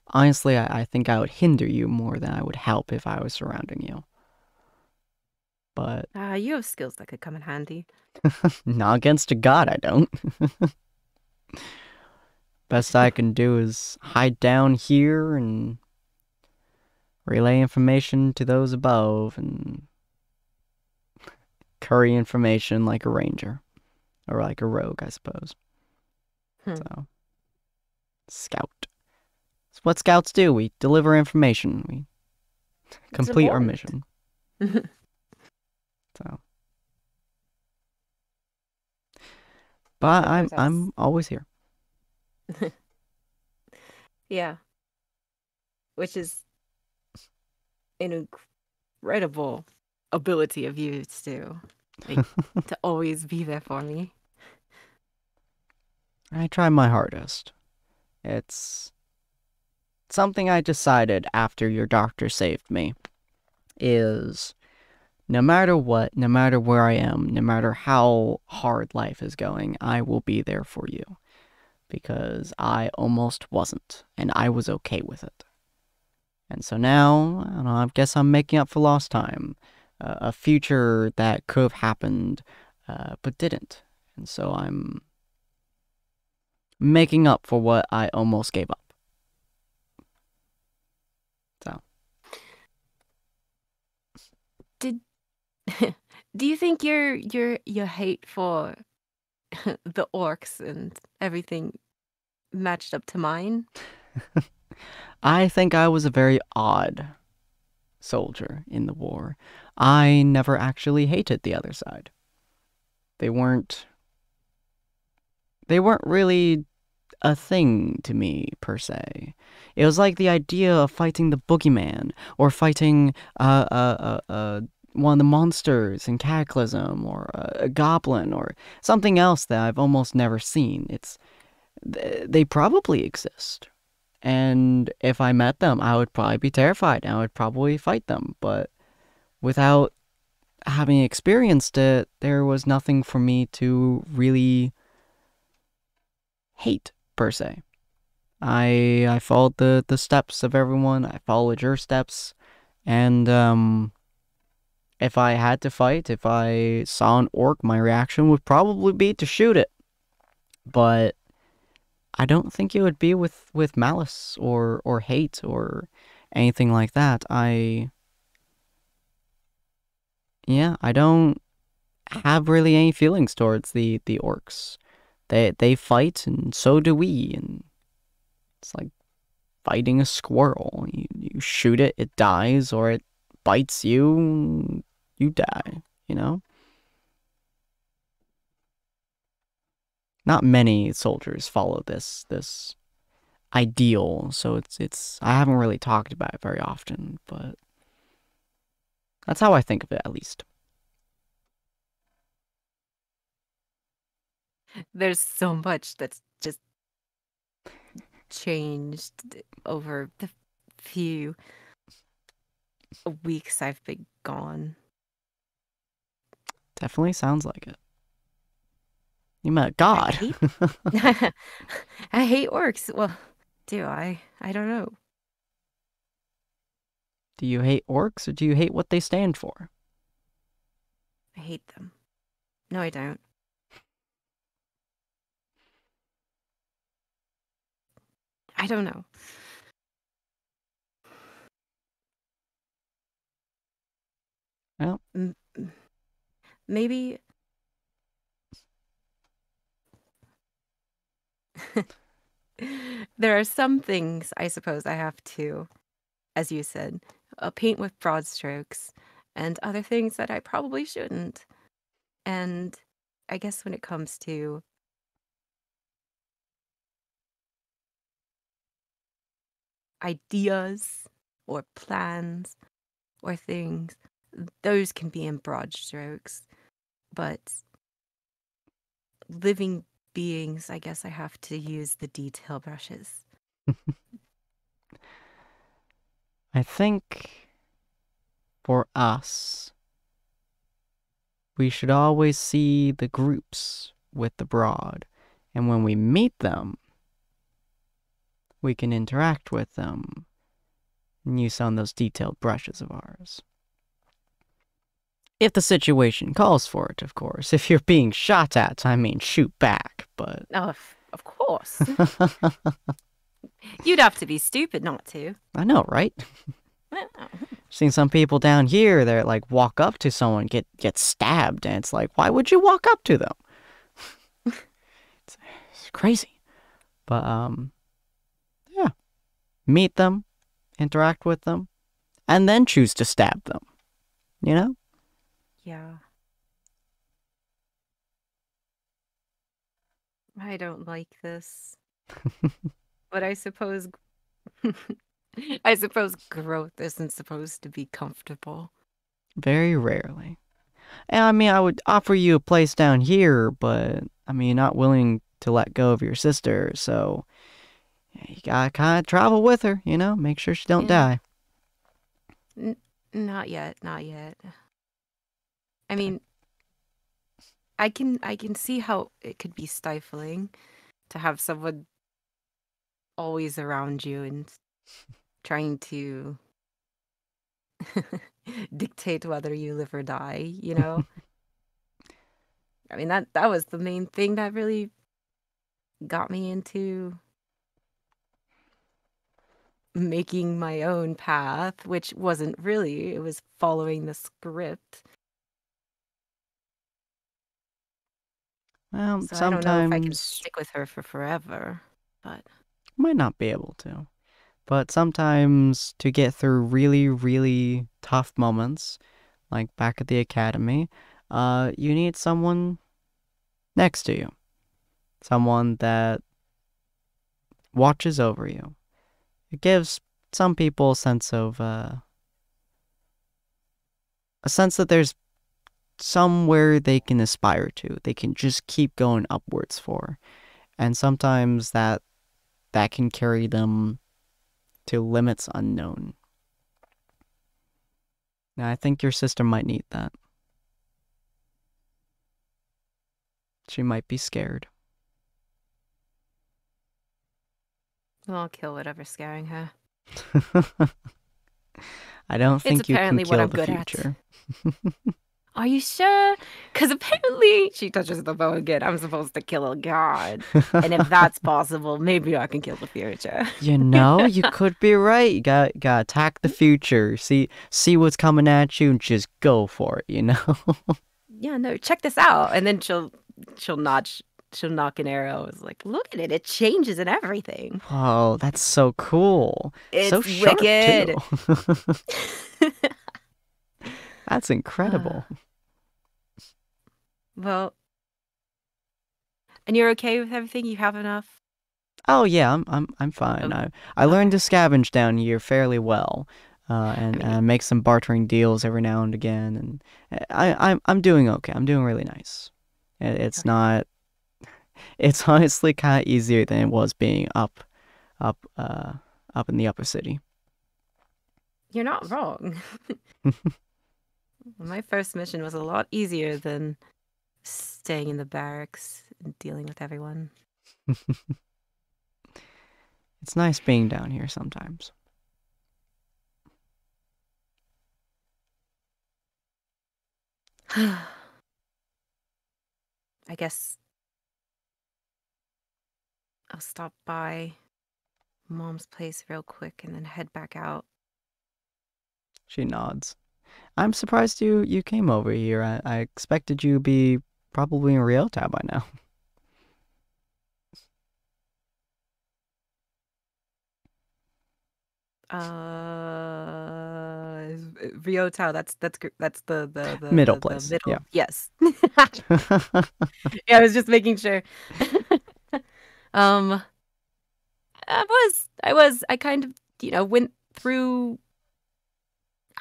honestly, I think I would hinder you more than I would help if I was surrounding you. But You have skills that could come in handy. not against a god, I don't. Best I can do is hide down here and relay information to those above, and curry information like a ranger. Or like a rogue, I suppose. So, scout. It's what scouts do. We deliver information. We complete our mission. So, but I'm always here. Yeah. Which is an incredible ability of you to to always be there for me. I try my hardest. It's something I decided after your doctor saved me. Is no matter what, no matter where I am, no matter how hard life is going, I will be there for you. Because I almost wasn't, and I was okay with it. And so now, I don't know, I guess I'm making up for lost time. A future that could have happened, but didn't. And so I'm making up for what I almost gave up. So. Do you think your hate for the orcs and everything matched up to mine? I think I was a very odd soldier in the war. I never actually hated the other side. They weren't really a thing to me, per se. It was like the idea of fighting the boogeyman, or fighting one of the monsters in Cataclysm, or a goblin, or something else that I've almost never seen. They probably exist. And if I met them, I would probably be terrified, and I would probably fight them. But without having experienced it, there was nothing for me to really hate, per se. I followed the steps of everyone. I followed your steps. And if I had to fight, if I saw an orc, my reaction would probably be to shoot it. But I don't think it would be with malice or hate or anything like that. I don't have really any feelings towards the orcs. They fight, and so do we, and it's like fighting a squirrel. You shoot it, it dies, or it bites you, you die, you know? Not many soldiers follow this ideal, so it's I haven't really talked about it very often, but that's how I think of it, at least. There's so much that's just changed over the few weeks I've been gone. Definitely sounds like it. You met God. I hate orcs. Well, do I? I don't know. Do you hate orcs, or do you hate what they stand for? I hate them. No, I don't. I don't know. Well, maybe there are some things I suppose I have to, as you said, paint with broad strokes, and other things that I probably shouldn't. And I guess when it comes to ideas or plans or things, those can be in broad strokes. But living beings, I guess I have to use the detail brushes. I think for us, we should always see the groups with the broad, and when we meet them, we can interact with them and use some of those detailed brushes of ours. If the situation calls for it, of course. If you're being shot at, I mean, shoot back, but... Oh, of course. You'd have to be stupid not to. I know, right? Seen some people down here that like walk up to someone, get stabbed, and it's like, why would you walk up to them? It's crazy. But yeah, meet them, interact with them, and then choose to stab them. You know? Yeah. I don't like this. But I suppose growth isn't supposed to be comfortable. Very rarely. And I mean, I would offer you a place down here, but I mean, you're not willing to let go of your sister, so you gotta kind of travel with her, you know? Make sure she don't Yeah. die. Not yet, not yet. I mean, I can see how it could be stifling to have someone always around you and trying to dictate whether you live or die, you know? I mean, that was the main thing that really got me into making my own path, which wasn't really, it was following the script. Well, So I don't know if I can sometimes stick with her for forever, but might not be able to. But sometimes to get through really, really tough moments, like back at the academy, you need someone next to you. Someone that watches over you. It gives some people a sense that there's somewhere they can aspire to. They can just keep going upwards for. And sometimes that can carry them to limits unknown. Now, I think your sister might need that. She might be scared. well, I'll kill whatever's scaring her. I don't It's think you can apparently what kill I'm the good at. future. Are you sure? Because apparently she touches the bow again. I'm supposed to kill a god. And if that's possible, maybe I can kill the future. You know, you could be right. You got attack the future. See what's coming at you and just go for it, you know? Yeah, no, check this out. And then she'll knock an arrow. It's like, look at it. It changes and everything. Oh, that's so cool. So It's sharp wicked. too. That's incredible. Well, and you're okay with everything? You have enough? Oh yeah, I'm fine. Oh, I learned to okay. scavenge down here fairly well, I and mean, make some bartering deals every now and again, and I'm doing okay. I'm doing really nice. It's okay. not. It's honestly kind of easier than it was being up, uh, up in the upper city. You're not wrong. My first mission was a lot easier than staying in the barracks and dealing with everyone. It's nice being down here sometimes. I guess I'll stop by Mom's place real quick and then head back out. She nods. I'm surprised you came over here. I expected you to be probably in Ryota by now. Ryotao, that's Middle the place. Yeah. middle. Yes. Yeah, I was just making sure. Um, I kind of, went through.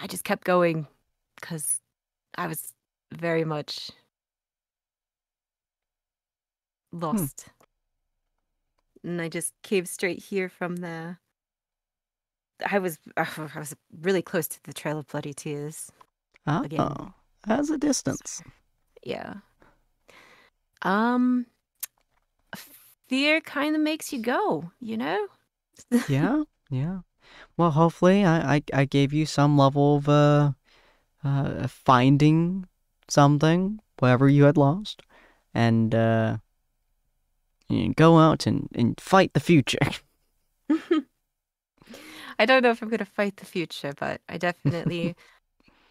I just kept going because I was very much Hmm. lost, and I just came straight here from there. I was really close to the Trail of Bloody Tears again. Oh, as a So, distance. yeah. Um, fear kind of makes you go, you know? Yeah, yeah. Well, hopefully, I gave you some level of finding something, whatever you had lost, and you go out and fight the future. I don't know if I'm gonna fight the future, but I definitely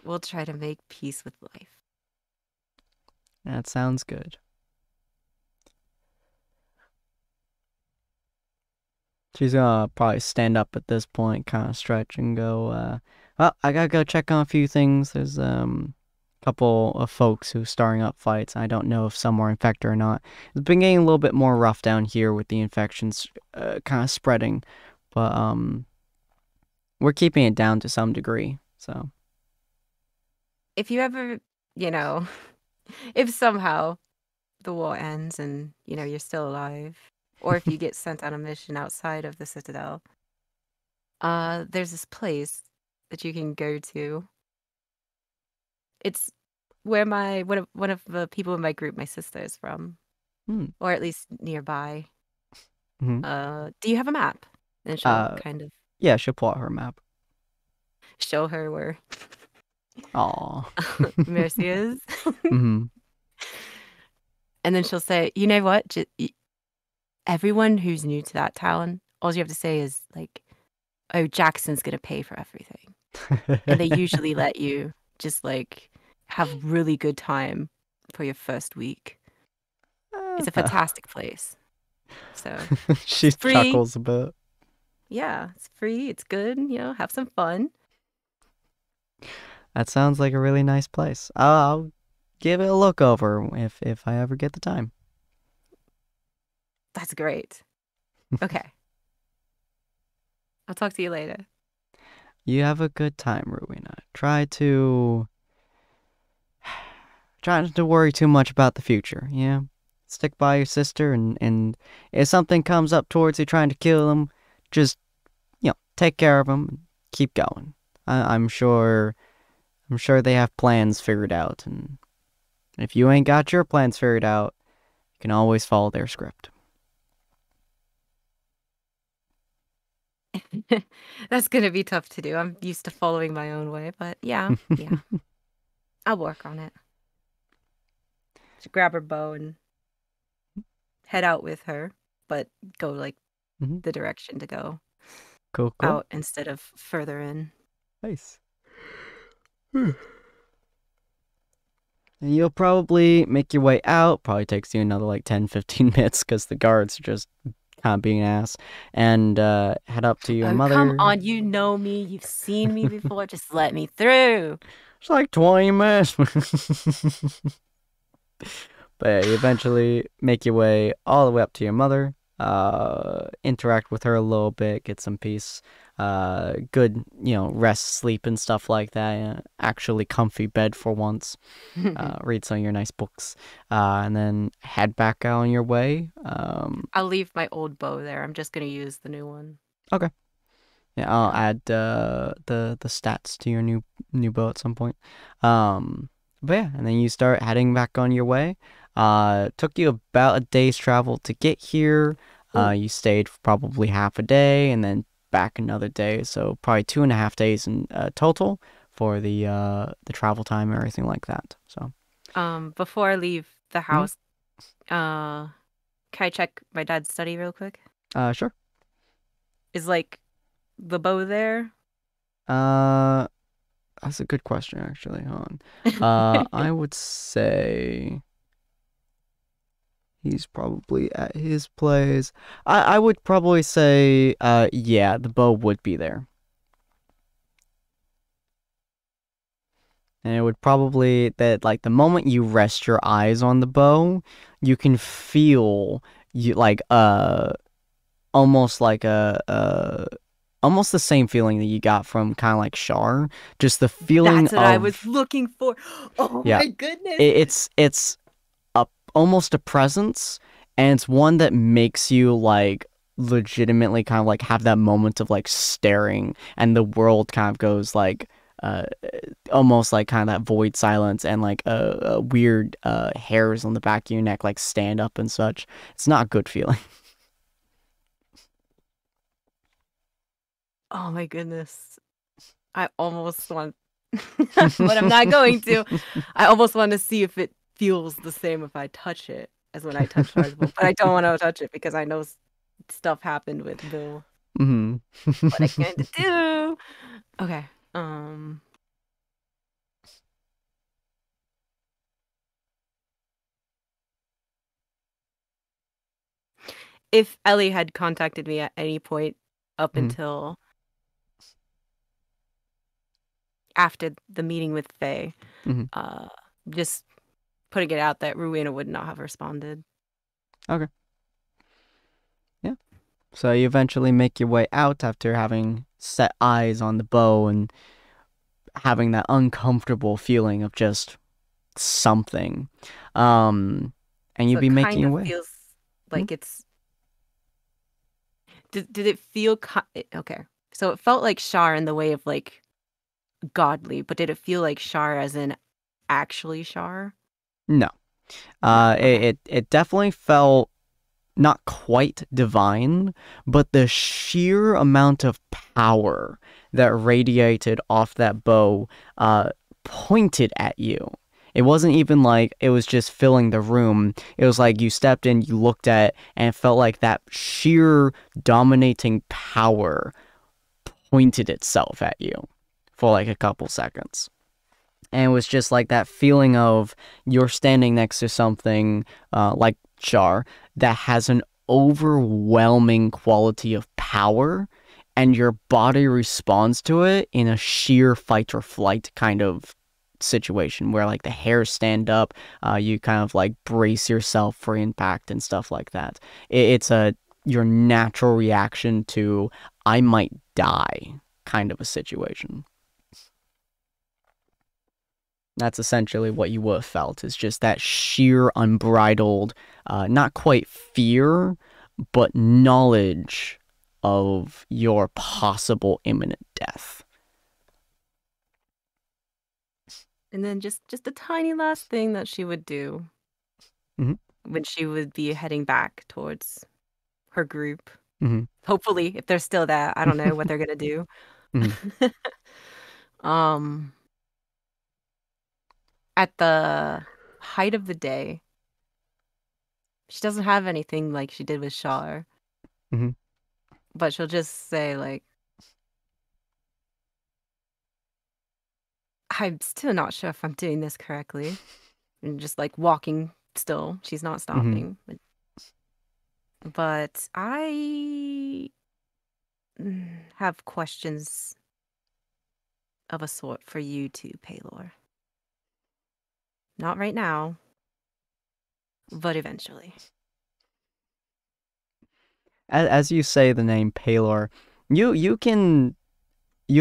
will try to make peace with life. That sounds good. She's gonna probably stand up at this point, kind of stretch and go, well, I gotta go check on a few things. There's a couple of folks who starting up fights. I don't know if some are infected or not. It's been getting a little bit more rough down here with the infections kind of spreading, but we're keeping it down to some degree. So If you ever, you know, if somehow the war ends and, you're still alive, or if you get sent on a mission outside of the Citadel, there's this place that you can go to. It's where one of the people in my group, my sister, is from, hmm. or at least nearby. Hmm. Do you have a map? And she'll uh, kind of yeah, she'll pull out her map. show her where Aw. Mercy is. Hmm. And then she'll say, you know what? Everyone who's new to that town, all you have to say is like, oh, Jackson's going to pay for everything. And they usually let you just like have really good time for your first week. It's a fantastic place. So She free. chuckles a bit. Yeah, it's free. It's good. Have some fun. That sounds like a really nice place. I'll give it a look over if I ever get the time. That's great. Okay. I'll talk to you later. You have a good time, Rowena. Try not to worry too much about the future, yeah? Stick by your sister, and if something comes up towards you trying to kill them, just, take care of them and keep going. I'm sure they have plans figured out, and if you ain't got your plans figured out, you can always follow their script. That's gonna be tough to do. I'm used to following my own way, but yeah. I'll work on it. Just grab her bow and head out with her, but go like the direction to go. Cool. Out instead of further in. Nice. And you'll probably make your way out. Probably takes you another like 10-15 minutes because the guards are just kind of being an ass. And head up to your mother. Come on, you know me. You've seen me before. Just let me through. It's like 20 minutes. But yeah, you eventually make your way all the way up to your mother. Interact with her a little bit, get some peace. Good, rest, sleep, and stuff like that. Actually comfy bed for once. Read some of your nice books. And then head back out on your way. I'll leave my old bow there. I'm just gonna use the new one. Okay. Yeah, I'll add the stats to your new bow at some point. But yeah, and then you start heading back on your way. Took you about a day's travel to get here. You stayed for probably half a day and then back another day, so probably 2.5 days in total for the travel time and everything like that. So before I leave the house, can I check my dad's study real quick? Sure. Is like the bow there? That's a good question, actually. Hold on. I would say he's probably at his place. I would probably say, yeah, the bow would be there. And it would probably, that like the moment you rest your eyes on the bow, you can feel almost like almost the same feeling that you got from kind of like Char. Just the feeling That's what I was looking for. Oh yeah, my goodness. It's almost a presence, and it's one that makes you like legitimately kind of like have that moment of like staring, and the world kind of goes like almost like kind of that void silence, and like weird hairs on the back of your neck like stand up and such. It's not a good feeling. Oh my goodness. I almost want, but I'm not going to. I almost want to see if it feels the same if I touch it as when I touch Charles, but I don't want to touch it because I know stuff happened with Bill. Mm-hmm. What I going to do? Okay. If Ellie had contacted me at any point up Mm-hmm. until after the meeting with Faye, Mm-hmm. uh, just putting it out that Rowena would not have responded. Okay. Yeah. So you eventually make your way out after having set eyes on the bow and having that uncomfortable feeling of just something. And you'd So it be making kind your of way. feels Hmm. like it's. Did it feel okay? So it felt like Shar in the way of like godly, but did it feel like Shar as in actually Shar? No. No. It, Okay. it definitely felt not quite divine, but the sheer amount of power that radiated off that bow uh, pointed at you. It wasn't even like it was just filling the room. It was like you stepped in, you looked at it, and it felt like that sheer dominating power pointed itself at you for like a couple seconds. And it was just like that feeling of you're standing next to something like Char that has an overwhelming quality of power, and your body responds to it in a sheer fight or flight kind of situation where like the hairs stand up, you kind of like brace yourself for impact and stuff like that. It's a your natural reaction to I might die kind of a situation. That's essentially what you would have felt, is just that sheer unbridled, not quite fear, but knowledge of your possible imminent death. And then just a tiny last thing that she would do Hmm. when she would be heading back towards her group. Hmm. Hopefully, if they're still there, I don't know what they're gonna do. Hmm. um, at the height of the day, she doesn't have anything like she did with Shar, Hmm. but she'll just say like, "I'm still not sure if I'm doing this correctly," and just like walking still. She's not Hmm. stopping, but I have questions of a sort for you too, Paylor. Not right now, but eventually. As you say the name Palor, you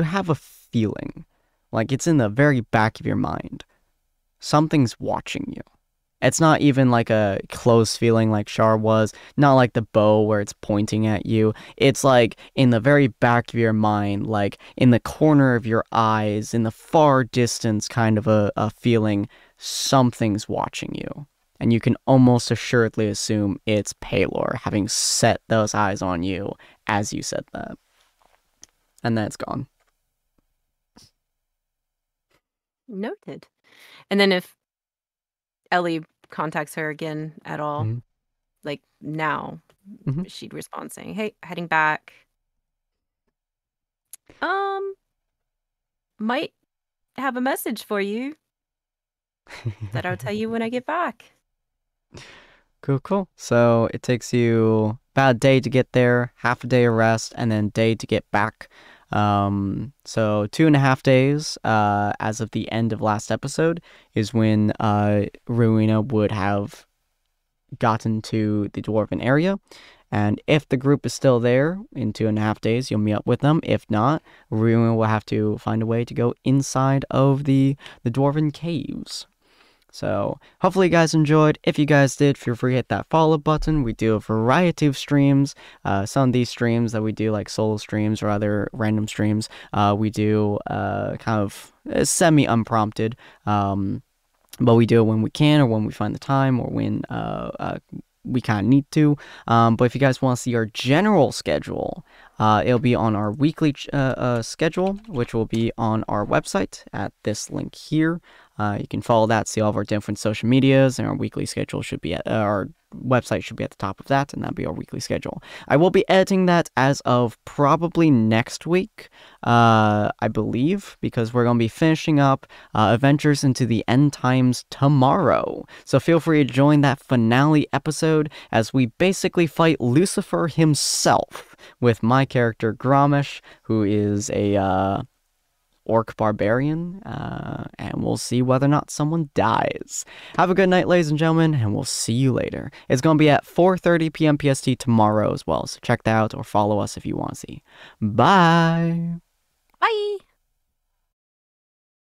have a feeling, like it's in the very back of your mind. Something's watching you. It's not even like a close feeling like Char was, not like the bow where it's pointing at you. It's like in the very back of your mind, like in the corner of your eyes, in the far distance kind of a feeling something's watching you. And you can almost assuredly assume it's Palor having set those eyes on you as you said that. And then it's gone. Noted. And then if Ellie contacts her again at all, Hmm. like now, Hmm. she'd respond saying, "Hey, heading back. Um, might have a message for you that I'll tell you when I get back." Cool, cool. So it takes you about a day to get there, half a day of rest, and then day to get back. So 2.5 days, as of the end of last episode, is when Rowena would have gotten to the Dwarven area. And if the group is still there in 2.5 days, you'll meet up with them. If not, Rowena will have to find a way to go inside of the Dwarven caves. So hopefully you guys enjoyed. If you guys did, feel free to hit that follow button. We do a variety of streams. Some of these streams that we do, like solo streams or other random streams, we do kind of semi-unprompted. But we do it when we can, or when we find the time, or when we kind of need to. But if you guys want to see our general schedule, it'll be on our weekly schedule, which will be on our website at this link here. You can follow that, see all of our different social medias, and our weekly schedule should be at our website should be at the top of that, and that'll be our weekly schedule. I will be editing that as of probably next week, I believe, because we're going to be finishing up Adventures into the End Times tomorrow. So feel free to join that finale episode as we basically fight Lucifer himself with my character Grommash, who is a orc barbarian, and we'll see whether or not someone dies. Have a good night, ladies and gentlemen, and we'll see you later. It's going to be at 4:30 p.m. PST tomorrow as well, so check that out or follow us if you want to see. Bye! Bye!